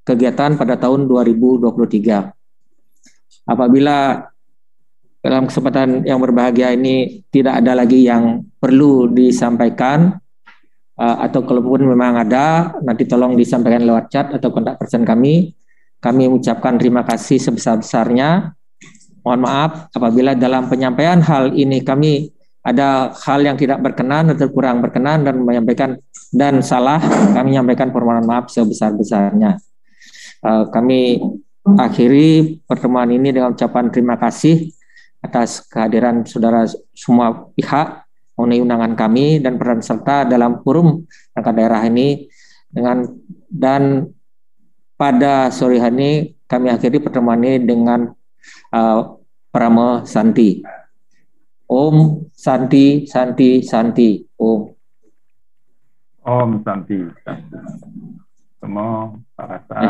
kegiatan pada tahun 2023. Apabila dalam kesempatan yang berbahagia ini tidak ada lagi yang perlu disampaikan atau kalaupun memang ada, nanti tolong disampaikan lewat chat atau kontak person kami. Kami mengucapkan terima kasih sebesar-besarnya. Mohon maaf apabila dalam penyampaian hal ini kami ada hal yang tidak berkenan atau kurang berkenan dan menyampaikan dan salah, kami menyampaikan permohonan maaf sebesar-besarnya. Kami akhiri pertemuan ini dengan ucapan terima kasih atas kehadiran saudara semua pihak memenuhi undangan kami dan peran serta dalam forum perangkat daerah ini dan pada sore hari ini kami akhiri pertemuan ini dengan Parama Santi. Om Santi Santi Santi. Om Santi Santi. Semua para kami